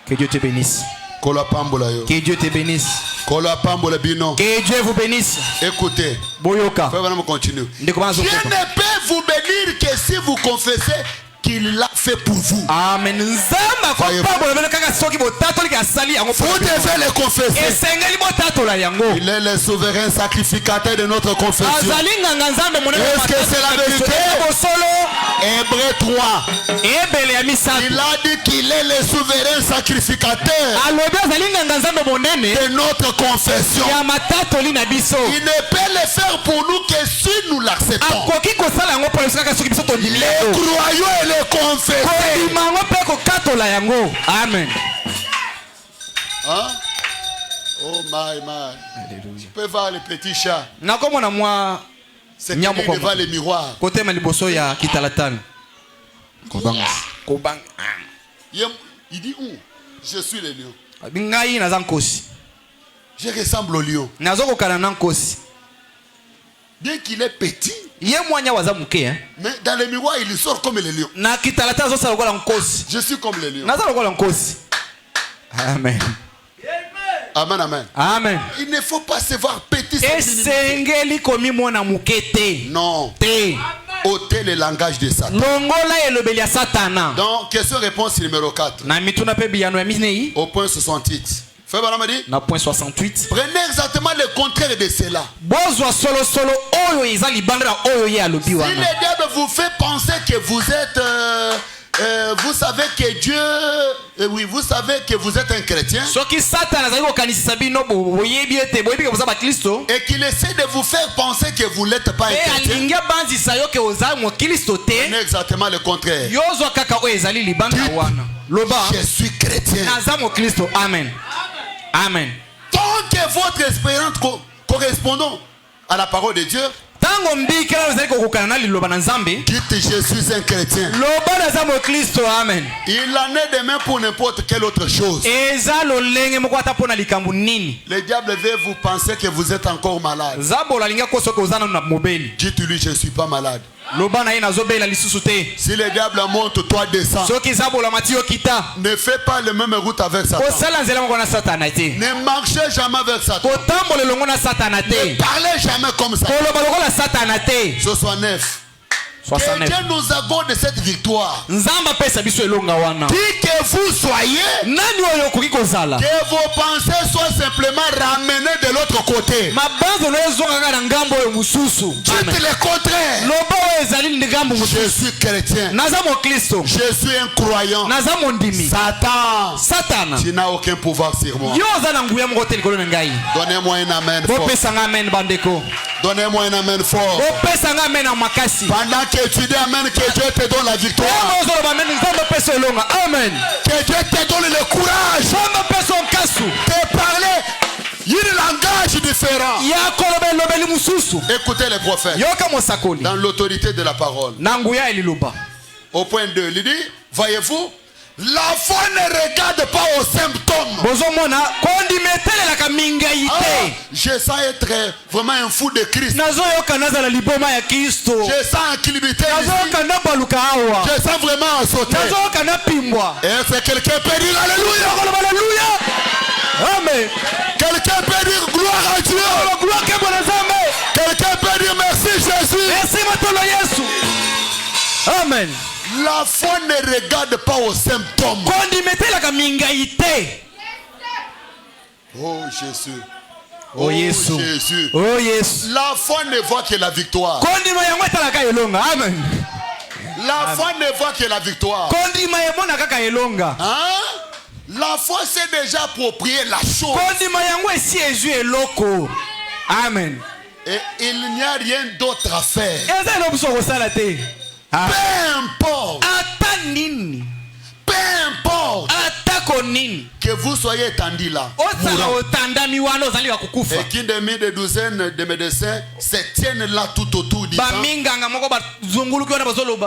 Que Dieu te bénisse. Que Dieu te bénisse. Que Dieu vous bénisse. Écoutez. Boyoka. Je ne peux vous bénir que si vous confessez qu'il l'a fait pour vous. Amen. Vous devez le confesser. Il est le souverain sacrificateur de notre confession. Est-ce que c'est la vérité? Hébreux 3. Il a dit qu'il est le souverain sacrificateur de notre confession. Il ne peut le faire pour nous que si nous l'acceptons. Les croyants et les confessés. Amen. Hein? Oh my. Tu peux voir les petits chats. C'est qu'il est devant les miroirs. Il dit où? Je suis le lion. Je ressemble au lion. Bien qu'il est petit, mais dans les miroirs il sort comme le lion. Je suis comme le lion. Amen. Amen. Amen. Il ne faut pas se voir petit. Non. Ôtez le langage de Satan. Donc, question-réponse numéro 4. Au point 68. Point 68. Prenez exactement le contraire de cela. Si le diable vous fait penser que vous êtes... vous savez que Dieu... oui, vous savez que vous êtes un chrétien. Et qu'il essaie de vous faire penser que vous n'êtes pas un chrétien. Prenez exactement le contraire. Je suis chrétien. Amen. Amen. Tant que votre expérience correspondant à la parole de Dieu, dites je suis un chrétien. Amen. Il en est de même pour n'importe quelle autre chose. Le diable veut vous penser que vous êtes encore malade. Dites-lui je ne suis pas malade. Si le diable monte, toi descends. Ne fais pas la même route avec Satan. Ne marchez jamais avec Satan. Ne parlez jamais comme ça. 69. Que Dieu nous accorde cette victoire. Qui que vous soyez, que vos pensées soient simplement ramenées de l'autre côté. Dites le contraire. Je suis chrétien. Je suis un croyant. Satan, tu n'as aucun pouvoir sur moi. Donnez-moi un amen fort. Donnez-moi un amen fort. Pendant que tu dis amen, que Dieu te donne la victoire. Amen. Que Dieu te donne le courage de parler un langage différent. Écoutez les prophètes dans l'autorité de la parole. Au point 2, il dit, voyez-vous, la foi ne regarde pas aux symptômes. Je sens être vraiment un fou de Christ. Je sens inclimité. Je sens vraiment sauter. Est-ce que quelqu'un peut dire alléluia? Amen. Quelqu'un peut dire gloire à Dieu. Quelqu'un peut dire merci Jésus. Amen. La foi ne regarde pas aux symptômes. Oh Jésus. Oh Jésus. Oh Jésus. La foi ne voit que la victoire. Amen. La foi ne voit que la victoire. Hein? La foi s'est déjà approprié la chose. Amen. Et il n'y a rien d'autre à faire. Peu importe. Peu importe. Que vous soyez étendu là. Et qu'une demi de douzaine de médecins se tiennent là tout autour du sang.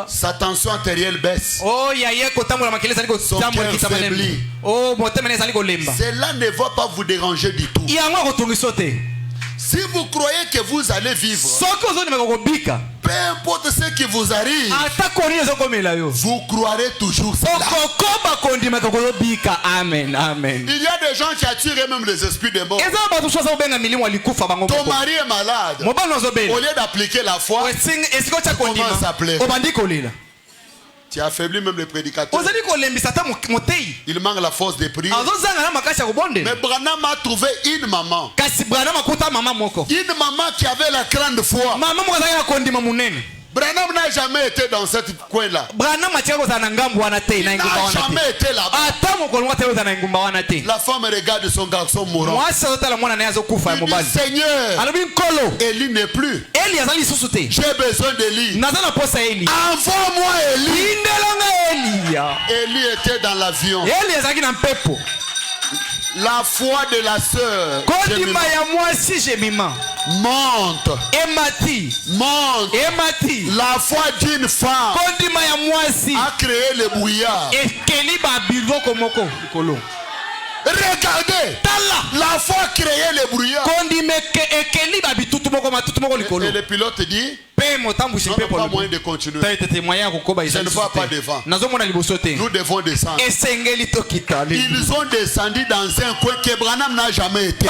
Sa tension artérielle baisse. Son cœur faiblit. Cela ne va pas vous déranger du tout. Si vous croyez que vous allez vivre, peu importe ce qui vous arrive, vous croirez toujours cela. Amen. Amen. Il y a des gens qui attirent même les esprits des morts. Ton mari est malade. Au lieu d'appliquer la foi, comment s'appeler? Tu affaiblis même les prédicateurs. Il manque la force de prière. Mais Branham a trouvé une maman. Une maman qui avait la grande foi. Branham n'a jamais été dans cette coin-là. Il n'a jamais été là-bas. La femme regarde son garçon mourant. Il dit, Seigneur, Élie n'est plus. J'ai besoin d'Élie. Envoie-moi Élie. Élie était dans l'avion. La foi de la sœur monte. La foi d'une femme a créé le brouillard. Regardez, la foi a créé le brouillard. Et le pilote dit, non, pas moyen de continuer. Je ne vois pas devant. Nous devons descendre. Ils ont descendu dans un coin que Branham n'a jamais été.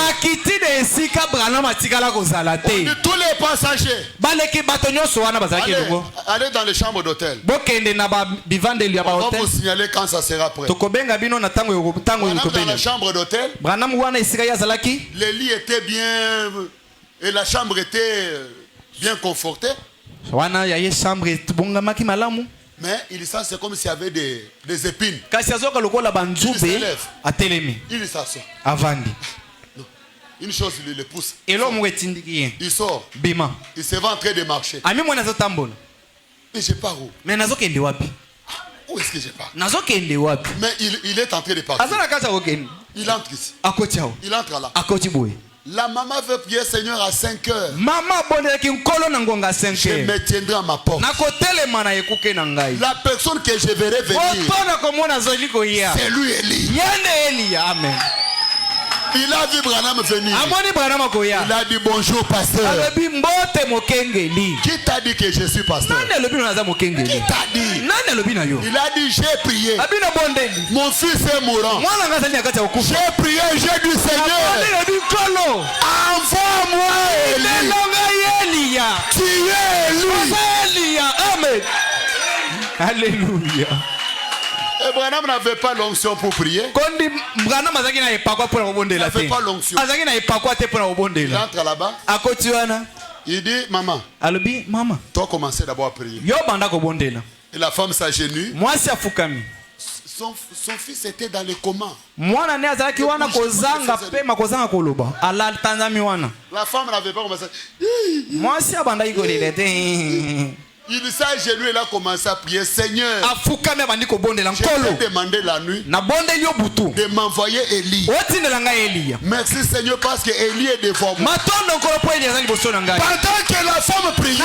Tous les passagers, allez dans les chambres d'hôtel. On va vous signaler quand ça sera prêt. Branham dans la chambre d'hôtel, les lits étaient bien et la chambre était bien confortée. Mais il sent c'est comme s'il y avait des épines. Il s'assoit. Une chose, il le pousse. Il sort. Il se va en train de marcher. Mais je pars où? Où est-ce que je pars? Mais il est en train de partir. Il entre ici. Il entre là. La maman veut prier Seigneur à 5 heures. Je me tiendrai à ma porte. La personne que je verrai venir, c'est lui Élie. Amen. Il a vu Branham venir. Il a dit bonjour pasteur. Qui t'a dit que je suis pasteur? Qui t'a dit? Il a dit j'ai prié. Mon fils est mourant. J'ai prié, j'ai dit Seigneur, envoie-moi Élie. Tu es Élie. Amen. Alléluia. Et Branham n'avait pas l'onction pour prier. Il n'avait pas l'onction. Il entre là-bas. Il dit maman, toi commencez d'abord à prier. Et la femme s'agenouille. Son fils était dans le coma. La femme n'avait pas commencé. Il s'agenouille et il a commencé à prier. Seigneur, je t'ai demandé la nuit de m'envoyer Élie. Merci Seigneur parce que Élie est devant moi. Pendant que la femme priait,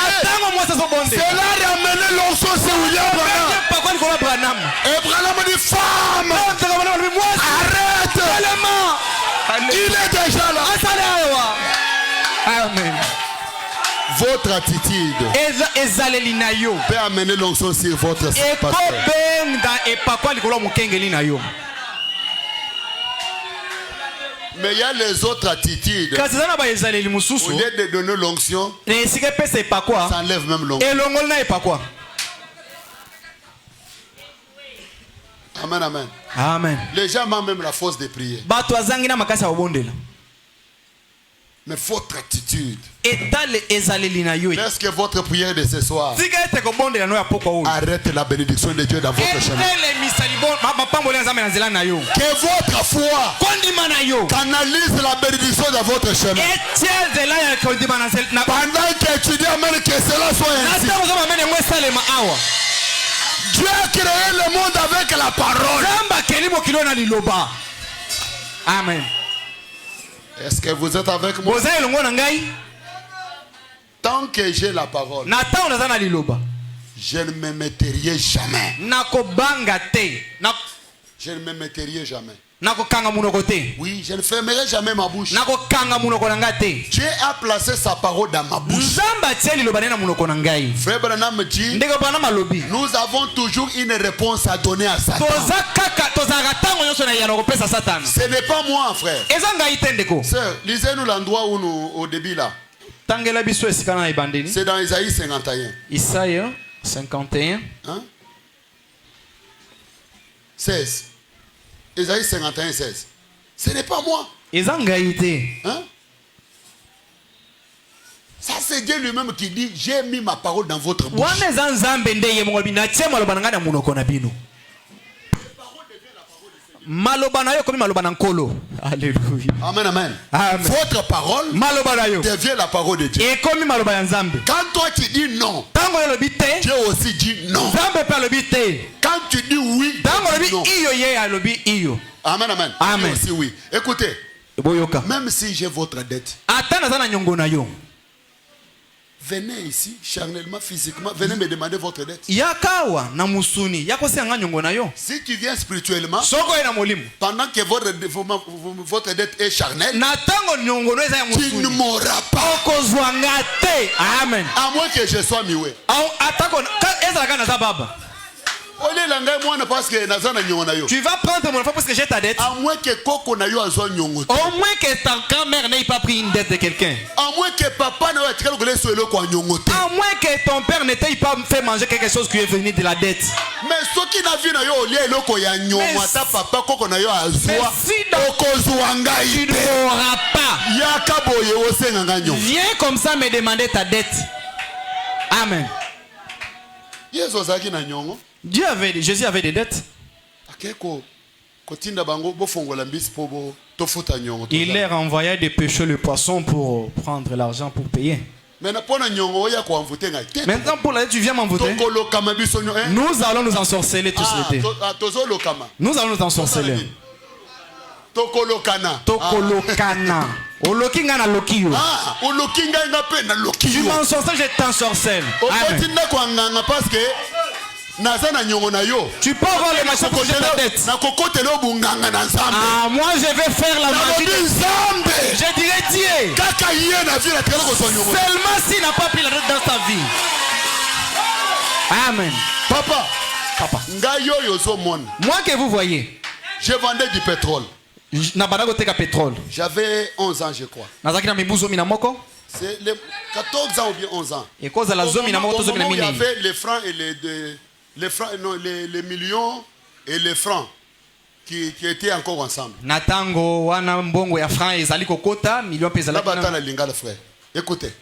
cela ramenait l'onction sur William Branham. Et Branham dit femme, arrête. Il est déjà là. Amen. Votre attitude peut amener l'onction sur votre pasteur. Mais il y a les autres attitudes. Au lieu de donner l'onction, ça enlève même l'onction. Amen, amen. Amen. Les gens ont même la force de prier. Mais votre attitude. Est-ce que votre prière de ce soir arrête la bénédiction de Dieu dans votre chemin? Que votre foi canalise la bénédiction dans votre chemin. Pendant que tu dis Amen, que cela soit ainsi. Dieu a créé le monde avec la parole. Amen. Est-ce que vous êtes avec moi? Tant que j'ai la parole, je ne me mettrai jamais. Je ne me mettrai jamais. Oui, je ne fermerai jamais ma bouche. Dieu a placé sa parole dans ma bouche. Frère Branham dit, nous avons toujours une réponse à donner à Satan. Ce n'est pas moi, frère. Sœur, lisez-nous l'endroit où nous, au début là. C'est dans Isaïe 51. Isaïe 51. Hein? 16. Isaïe 51, 16. Ce n'est pas moi. Hein? Ça c'est Dieu lui-même qui dit, j'ai mis ma parole dans votre bouche. Alléluia. Amen, amen. Amen. Votre parole devient la parole de Dieu. Quand toi tu dis non, Dieu aussi dit non. Quand tu dis oui, non. Amen, amen. Amen. Dieu aussi oui. Écoutez, même si j'ai votre dette, venez ici, charnellement, physiquement, venez me demander votre dette. Si tu viens spirituellement, pendant que votre dette est charnelle, tu ne mourras pas. Amen. À moins que je sois mioué. Tu vas prendre mon enfant parce que j'ai ta dette. À moins que Koko na yo azwa nyongo. Au moins que ta grand-mère n'ait pas pris une dette de quelqu'un. À moins que papa na atikala kole so eloko a nyongo te. À moins que ton père ne t'ait pas fait manger quelque chose qui est venu de la dette. Mais ce qui na vu na yo olia eloko ya nyongo ata papa Koko na yo azwa. Okozwa ngai. Tu ne n'auras pas. Yaka boye osenga nganyo. Viens comme ça me demander ta dette. Amen. Yeso zaki na nyongo. Jésus avait des dettes. Il leur envoyait des pêcheurs le poisson pour prendre l'argent pour payer. Maintenant pour la dette, tu viens m'envoûter. Nous allons nous ensorceler tous l'été. Nous allons nous ensorceler. Tokolokana. Olokinga na lokio. Tu m'ensorcelles, je t'ensorcelle. Tu peux avoir les machins pour jeter la dette. Ah, moi je vais faire la magie. Je dirais Dieu. Seulement s'il n'a pas pris la dette dans sa vie. Amen. Papa. Moi que vous voyez, je vendais du pétrole. J'avais 11 ans, je crois. C'est les 14 ans ou bien 11 ans. Au moment où il y avait les francs et les francs, non, les millions et les francs qui étaient encore ensemble. Écoutez,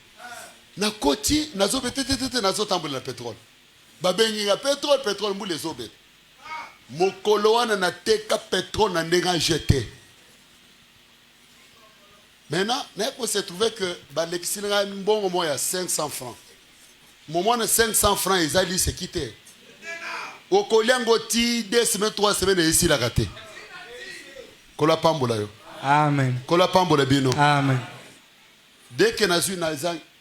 nakoti nazo betete nazo tambola na pétrole. Babengi nga pétrole mbu les obet. Mokolo wana na teka pétrole na ndenga jeté. Maintenant, on s'est trouvé que l'excellent mbongo moya 500 francs. Moment de 500 francs, ils allaient se quitter. Au Koliango ti 2 semaines, 3 semaines ici la raté. Kola pambola yo. Amen. Kola pambola bino. Amen. Dès que nazu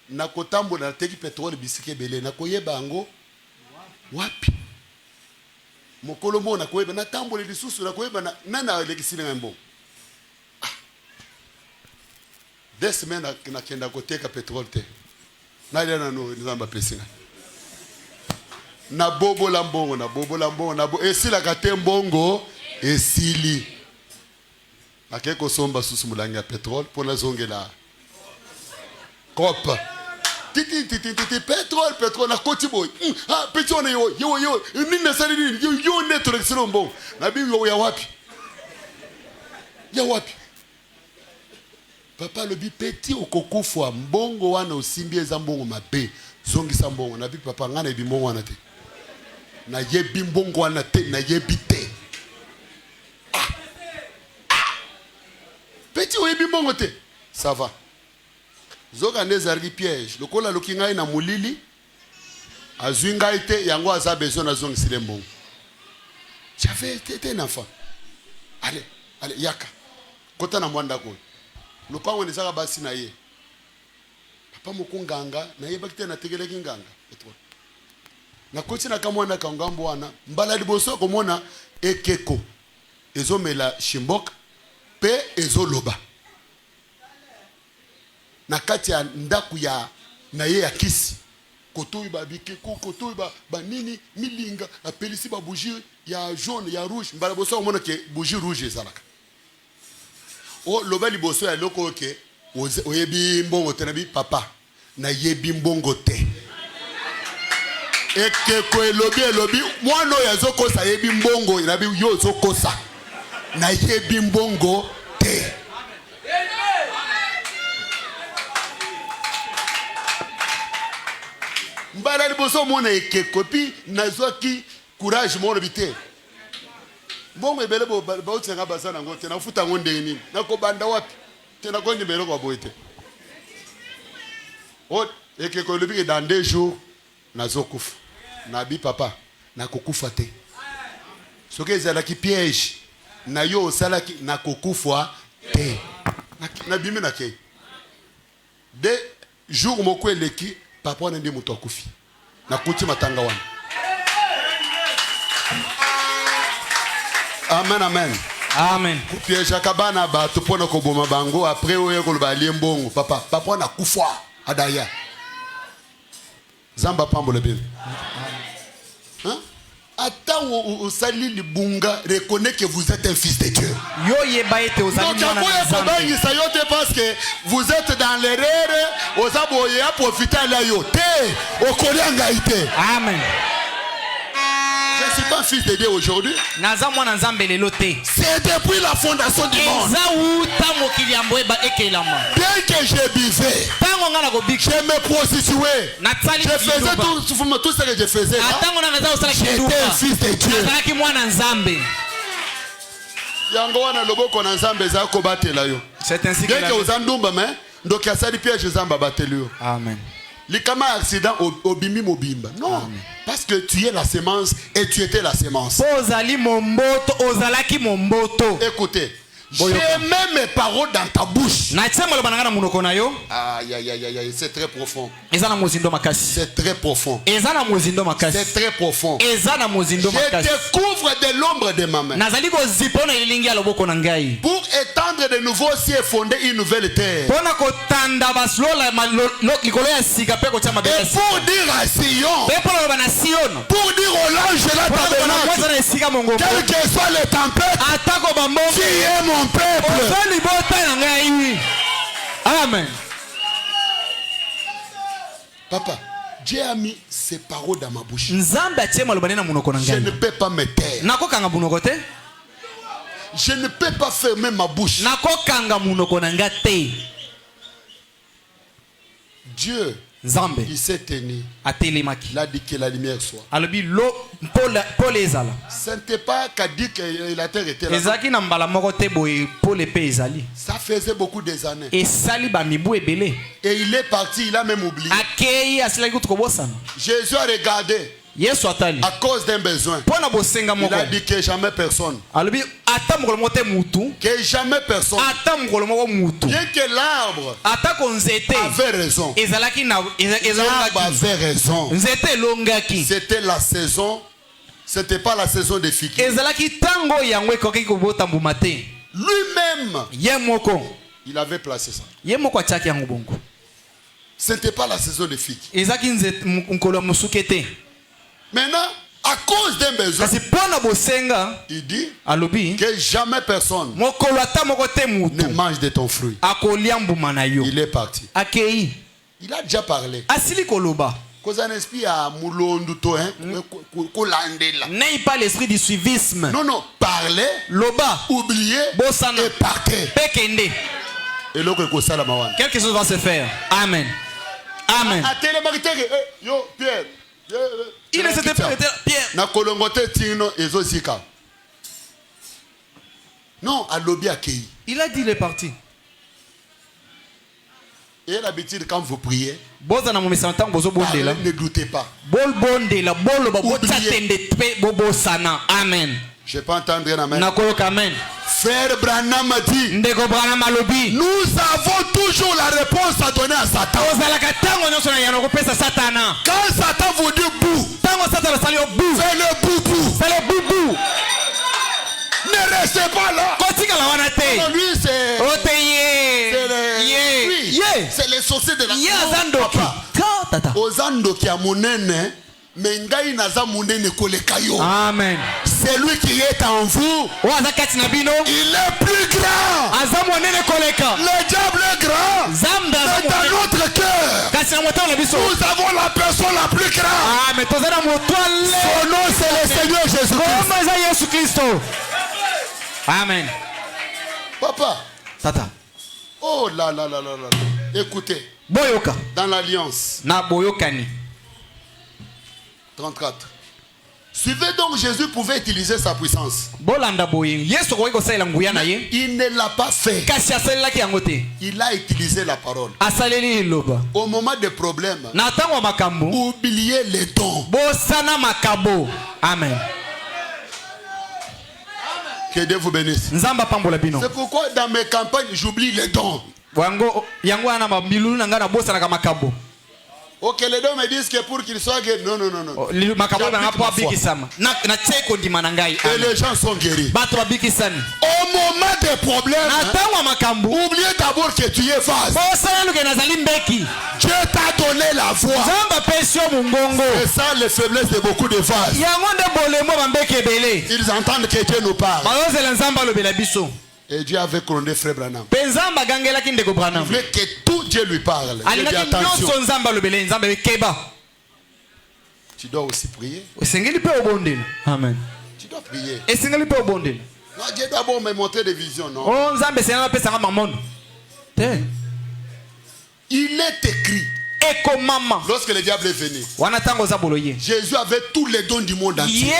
na kotambola teki pétrole bisike belé na koyeba ngo wapi. Mokolo mo na koyeba na tambola lisusu na koyeba na l'excellent ngombo. 2 semaines na kenda koteka pétrole te. Na ile na no nzamba pesinga. Na bobo la mbongo na bo esila kate mbongo esili. Akeko somba susu mulangi ya pétrole pour la zongela. Cop. Titi pétrole na koti boy. Ah pétrole yo nina sali yo neto l'excellent mbongo. Na bi yo ya wapi? Ya wapi? Papa le bi petit okokufu wa mbongo wana osimbi eza mbongo mabe zongisa mbongo na bi papa ngana bi mbongo wana te na yebi mbongo wana te na yebi te petit oyebi mbongo te ça va zoka nezargi piège lokola lokinga na mulili azwinga ite yango aza besoin na zongisile mbongo j'avais été un enfant allez yaka kota na mwanda ko lopango nezaka basi na ye papa mokunganga na ye bakite na tegeleki nganga etwa na koti na kamwana kangambo wana mbala liboso komona ekeko ezomela shimbok pe ezoloba na kati ya ndaku ya na ye ya kisi kotoyi ba bikeko kotoyi ba nini milinga apelisi ba bougie ya jaune ya rouge mbala boso omona ke bougie rouge ezalaka o loba liboso ya loko ke oyebi mbongo te na bi papa na yebi mbongo te ekeko elobi mwana oyo azokosa yebi mbongo na bi yo ozokosa na yebi mbongo te. Mbala liboso mona ekeko pi nazwaki courage mona bite mbongo ebele bauti nga basana ngo te na futa ngo ndenge nini nakobanda wapi te na kondi mbele kwa boite o ekeko elobi dans 2 jours nazokufa na bi papa na kokufa te soki ezalaki piège na yo osalaki na kokufa te na bimi na kei 2 jours moko eleki papa nende moto akufi na kuti matanga wana. Amen amen amen. Kupiège kabana ba to pona ko boma bango après oye ko ba liembongo papa na kufa adaya zamba pambola bien. Hein? Attends au sali libunga reconnaît que vous êtes un fils de Dieu. Yo yebaite ozali mwana wa Nzambe. Ça yote parce que vous êtes dans l'erreur, ozaboye a profiter la yote, au kolenga ite. Amen. Je ne suis pas fils de Dieu aujourd'hui. C'est depuis la fondation du monde. Dès que je buvais, je me prostituais. Je faisais tout ce que je faisais. J'étais un fils de Dieu. C'est ainsi que Amen. Likama accident obimi mobimba. Non. Amen. Parce que tu es la semence et tu étais la semence. Écoutez. J'ai mis mes paroles dans ta bouche. Aïe, aïe, aïe, aïe, c'est très profond. C'est très profond. C'est très profond. Je découvre de l'ombre de ma main. Pour étendre de nouveaux cieux et fonder une nouvelle terre. Et pour dire à Sion, pour dire au linge la tabernacle, quel que soit le tempête, qui est mon peuple. Amen. Papa, Dieu a mis ses paroles dans ma bouche. Je ne peux pas me taire. Je ne peux pas fermer ma bouche. Dieu, il s'est tenu. Il a dit que la lumière soit. Ce n'était pas qu'à dire que la terre était là. Ça faisait beaucoup des années. Et il est parti, il a même oublié. Jésus a regardé. À cause d'un besoin. Il a dit que jamais personne. Que jamais personne. Bien que l'arbre avait raison. L'arbre avait raison. C'était la saison. C'était pas la saison des figues. Lui-même, il avait placé ça. C'était pas la saison des figues. Maintenant, à cause d'un besoin, il dit que jamais personne ne mange de ton fruit. Il est parti. Il a déjà parlé. N'ayez pas l'esprit du suivisme. Non, non, parler, oublier et partir. Quelque chose va se faire. Amen. Amen. Il ne s'était pas arrêté, Pierre. Non, à l'objet accueilli. Il a dit il est parti. Et l'habitude quand vous priez, ne doutez pas. Amen. Je peux entendre un amen. Amen. Frère Branham a dit, nous avons toujours la réponse à donner à Satan. Quand Satan vous dit bouh, fais le boubou. Ne ne restez pas là. Non, lui, c'est les sorciers de la papa. Ozando qui a monene. Mengai naza munene kolekayo. Amen. C'est lui qui est en vous. Il est plus grand. Le diable est grand. Mais dans notre cœur, nous avons la personne la plus grande. Son nom c'est le Seigneur Jésus-Christ. Amen. Papa. Tata. Oh là là là là là. Écoutez. Boyoka. Dans l'alliance. Na boyokani. 34. Suivez donc, Jésus pouvait utiliser sa puissance. Il ne l'a pas fait. Il a utilisé la parole. Au moment des problèmes, oubliez les dons. Amen. Que Dieu vous bénisse. C'est pourquoi dans mes campagnes, j'oublie les dons. Ok, les dons me disent que pour qu'ils soient guéris. Non, non, non, non. Et les gens sont guéris. Au moment des problèmes, oubliez d'abord que tu es vase. Dieu t'a donné la voix. C'est ça les faiblesses de beaucoup de vases. Ils entendent que Dieu nous parle. Et Dieu avait couronné Frère Branham. Il voulait que tout Dieu lui parle. Dieu dit attention. Tu dois aussi prier. Amen. Tu dois prier. Non, Dieu doit d'abord me montrer des visions, non? Il est écrit. Lorsque le diable est venu, Jésus avait tous les dons du monde entier.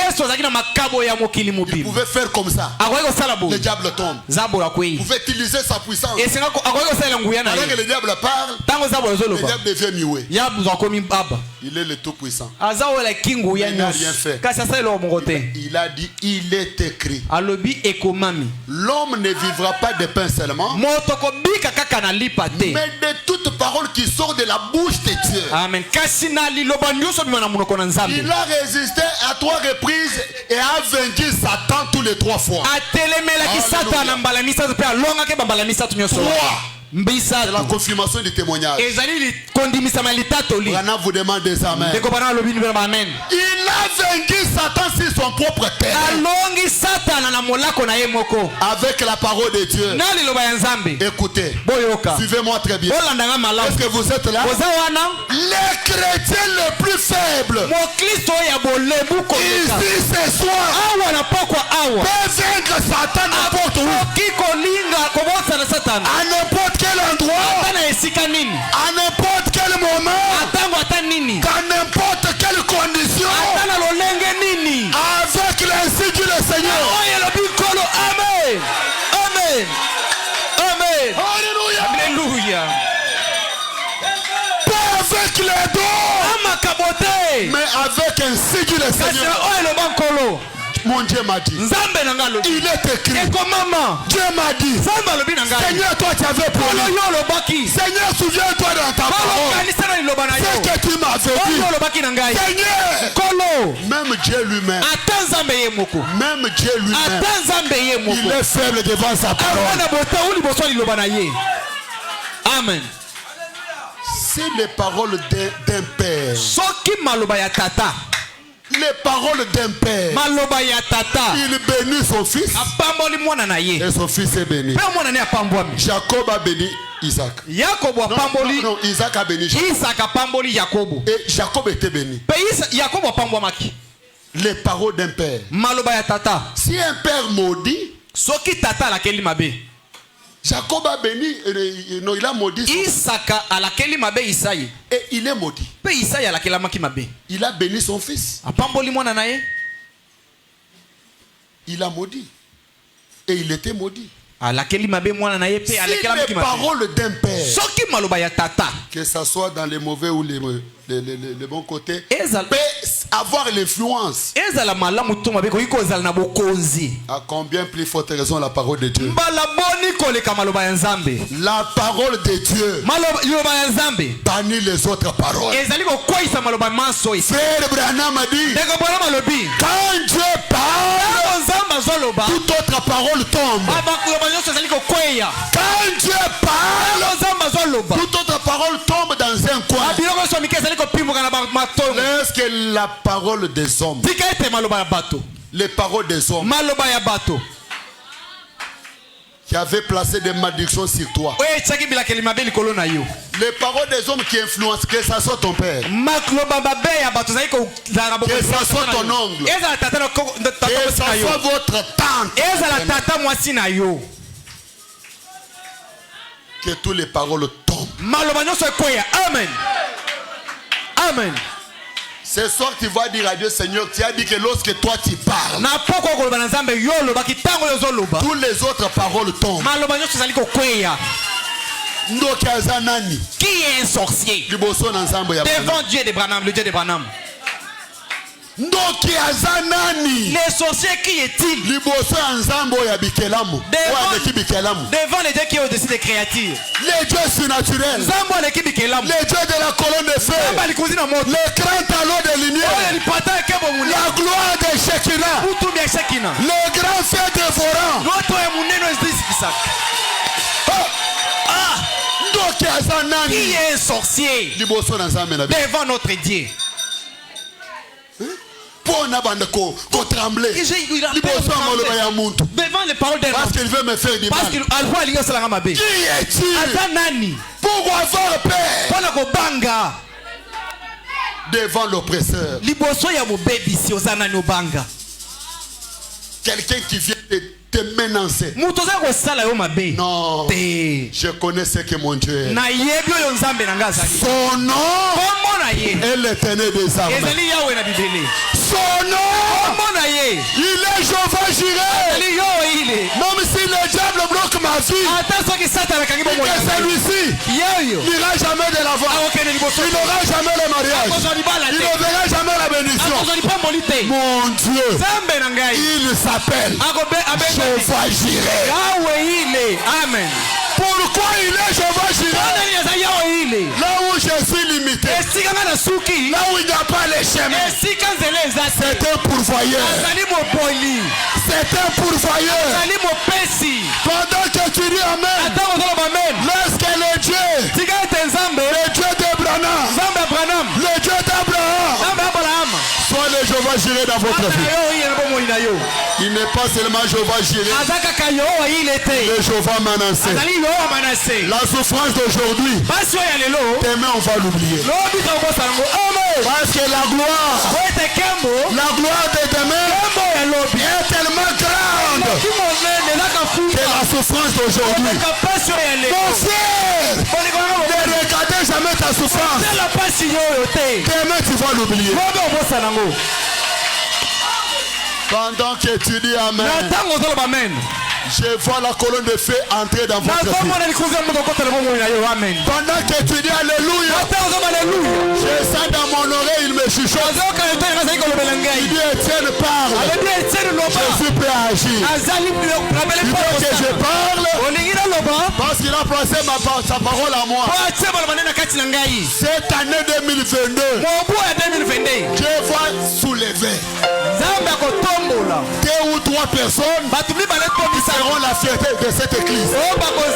Il pouvait faire comme ça. Le diable tombe. Il pouvait utiliser sa puissance. Alors que le diable parle, le diable devient muet. Il est le tout puissant. Il n'a rien fait. Il a dit, il est écrit. L'homme ne vivra pas de pain seulement, mais de toute parole qui sort de la bouche de Dieu. Amen. Il a résisté à 3 reprises et a vaincu Satan tous les 3 fois. C'est la confirmation du témoignage. Branham vous demande des amens. Il a vaincu Satan sur son propre terre. Avec la parole de Dieu. Écoutez. Suivez-moi très bien. Est-ce que vous êtes là? Les chrétiens les plus faibles ici ce soir peuvent vaincre Satan n'importe où. À n'importe quel endroit, à n'importe quel moment, dans n'importe quelle condition, avec l'insigne du Seigneur. Amen. Amen. Amen. Alléluia. Pas avec les dons, mais avec un signe du Seigneur. Mon Dieu m'a dit. Il est écrit. Dieu m'a dit. Seigneur, toi tu avais promis. Seigneur, souviens-toi dans ta parole. C'est que tu m'avais dit. Seigneur. Même Dieu lui-même. Même Dieu lui-même. Il est faible devant sa parole. Amen. C'est les paroles d'un père. Les paroles d'un père. Il bénit son fils. Et son fils est béni. Jacob a béni Isaac. Non, Isaac a béni Jacob. Et Jacob était béni. Les paroles d'un père. Si un père maudit, Jacob a béni, non, il a maudit son fils. Et il est maudit. Il a béni son fils. Il a maudit. Et il était maudit. Si les paroles d'un père, que ce soit dans les mauvais ou les bons côtés, avoir l'influence. À combien plus forte raison la parole de Dieu? La parole de Dieu bannit les autres paroles. Frère Branham a dit, quand Dieu parle, toute autre parole tombe. Quand Dieu parle, toute autre parole tombe dans un coin. Lorsque la parole des hommes, les paroles des hommes qui avaient placé des malédictions sur toi, les paroles des hommes qui influencent, que ça soit ton père, que ça soit ton ongle, que ça soit votre tante, que toutes les paroles tombent. Amen. Amen. Ce soir tu vas dire à Dieu, Seigneur, tu as dit que lorsque toi tu parles, toutes les autres paroles tombent. Qui est un sorcier devant Dieu de Branham, le Dieu de Branham? Les sorciers, qui est-il devant les dieux qui ont au-dessus des créatures? Les dieux surnaturels, les dieux de la colonne de feu, le grand talon de lumière, la gloire de Shekinah, le grand feu dévorant. Qui est un sorcier devant notre Dieu? Trembler devant les paroles d'un homme, parce qu'il veut me faire du mal. Qui est-il pour avoir paix devant l'oppresseur? Quelqu'un qui vient te menacer. Non, je connais ce que mon Dieu est. Son nom est l'Éternel des armées. Son nom, il est Jéhovah Jireh. Même si le diable bloque ma vie, celui-ci n'ira jamais de l'avant. Il n'aura jamais le mariage. Il ne verra jamais la bénédiction. Mon Dieu, il s'appelle Jéhovah Jireh. Amen. Pourquoi il est Jéhovah Jireh? Là où je suis limité, là où il n'y a pas les chemins, c'est un pourvoyeur. C'est un pourvoyeur. Pendant que tu dis Amen, lorsque le Dieu d'Abraham, le Dieu d'Abraham, soit le Jéhovah Jireh dans votre vie. Il n'est pas seulement Jéhovah Jireh, le Jéhovah Manassé. La souffrance d'aujourd'hui, demain on va l'oublier. Parce que la gloire de demain est tellement grande que la souffrance d'aujourd'hui. Mon frère, ne regardez jamais ta souffrance. Demain tu vas l'oublier. Pendant que tu dis Amen, je vois la colonne de feu entrer dans votre vie. Pendant que tu dis Alléluia, je sens dans mon oreille, il me chuchote. Il dit Étienne parle. Je suis prêt à agir. Il veut que je parle parce qu'il a placé sa parole à moi. Cette année 2022, je vois soulever 2 ou 3 personnes qui seront la fierté de cette église. Oui,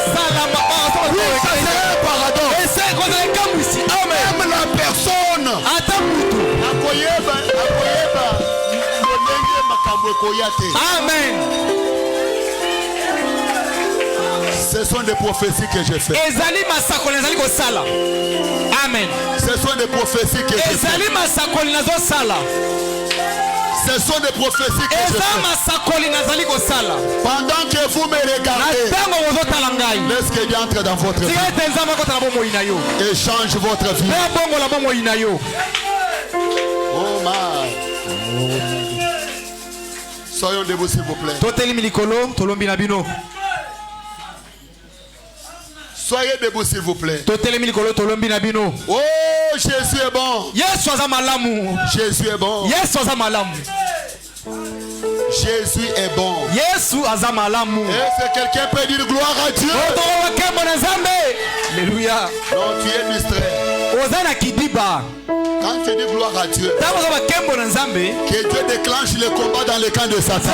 ça c'est un paradoxe. Même la personne Amen. Ce sont des prophéties que j'ai faites. Amen. Ce sont des prophéties que j'ai faites. Ce sont des prophéties que je fais. Pendant que vous me regardez, laisse que Dieu entre dans votre vie et change votre vie. Oh my. Soyons debout s'il vous plaît. Soyez debout s'il vous plaît. Oh Oh, Jésus est bon. Yesu azamalamu. Jésus est bon. Yesu azamalamu. Jésus est bon. Yesu azamalamu. Est-ce que quelqu'un peut dire gloire à Dieu? Alléluia. Non, tu es distrait. Ozana kidiba. Quand tu dis gloire à Dieu, que Dieu déclenche le combat dans le camp de Satan.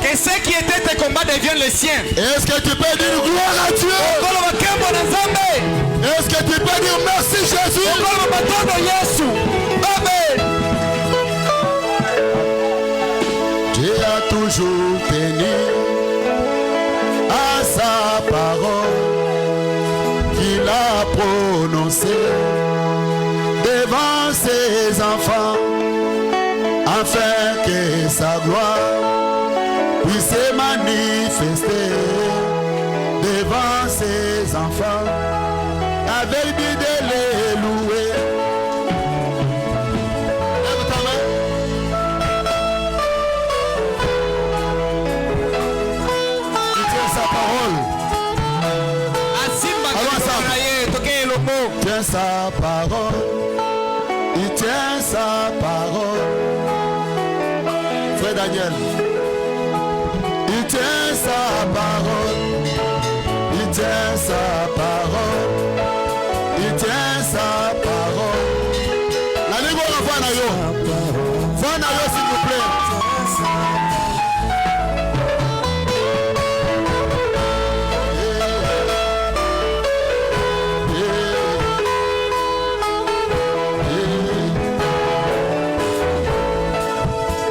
Que ce qui était tes combats deviennent les siens. Est-ce que tu peux dire gloire à Dieu? Est-ce que tu peux dire merci Jésus? Amen. Dieu a toujours tenu à sa parole qu'il a prononcée devant ses enfants, afin que sa gloire puisse se manifester devant ses enfants, avec but de les louer. Lève ta main. Il tient sa parole. Il tient sa parole. Il tient sa parole. Frère Daniel. Il tient sa parole. Il tient sa parole. Il tient sa parole. La ligue on va na yo. Va na yo s'il vous plaît.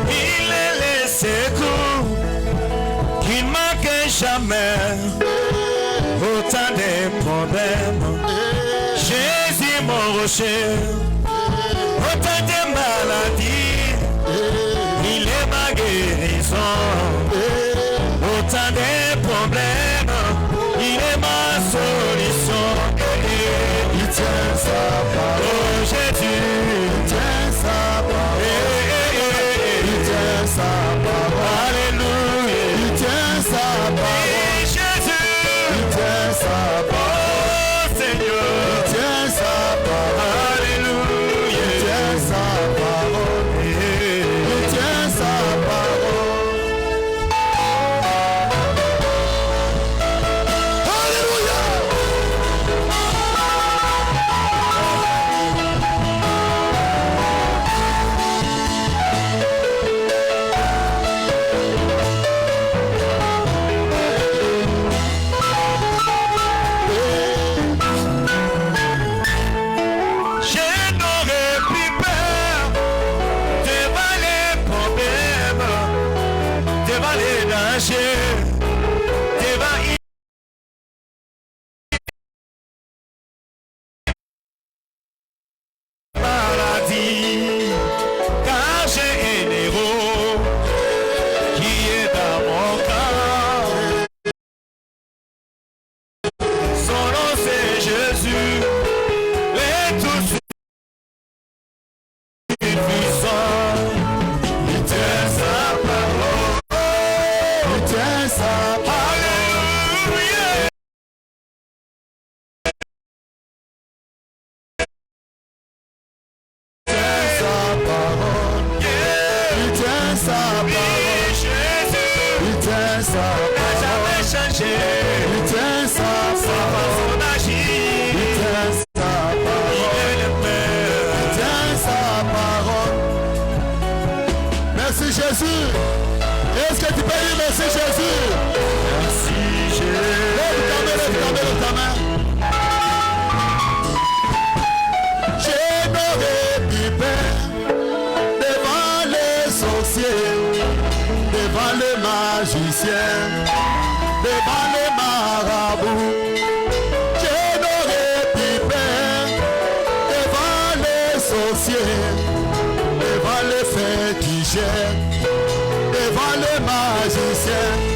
Il est le secours qui manque jamais. Autant de problèmes. Jésus mon rocher. Autant de maladies. Il est ma guérison. Autant de problèmes. Il est ma solution. Il tient sa parole. Oh Jésus. Il tient sa parole. Il tient sa parole. Alléluia. Il tient sa parole. Jésus. Il tient sa parole. Oh Seigneur. Il tient sa parole. Alléluia. Il tient sa parole. Il tient sa parole. Alléluia. Je n'aurais plus peur devant les problèmes, devant les dangers, devant les maladies, car j'ai un héros qui est dans mon cœur. Son nom c'est Jésus, le tout puissant. Il tient sa parole. Il tient sa parole. Alléluia. Il tient sa parole. Il tient sa parole. Jésus Il tient sa n'a parole. jamais changé. Il tient sa Sa parole. façon Il d'agir. tient sa parole. Il est le Il Père. tient sa parole. Merci Jésus. Est-ce que tu peux dire merci Jésus? Merci Lève ta main, lève ta main, lève ta main. Je n'aurais plus peur devant les sorciers, devant les magiciens, devant les marabouts. Je n'aurais plus peur devant les sorciers, devant les féticheurs, devant les magiciens.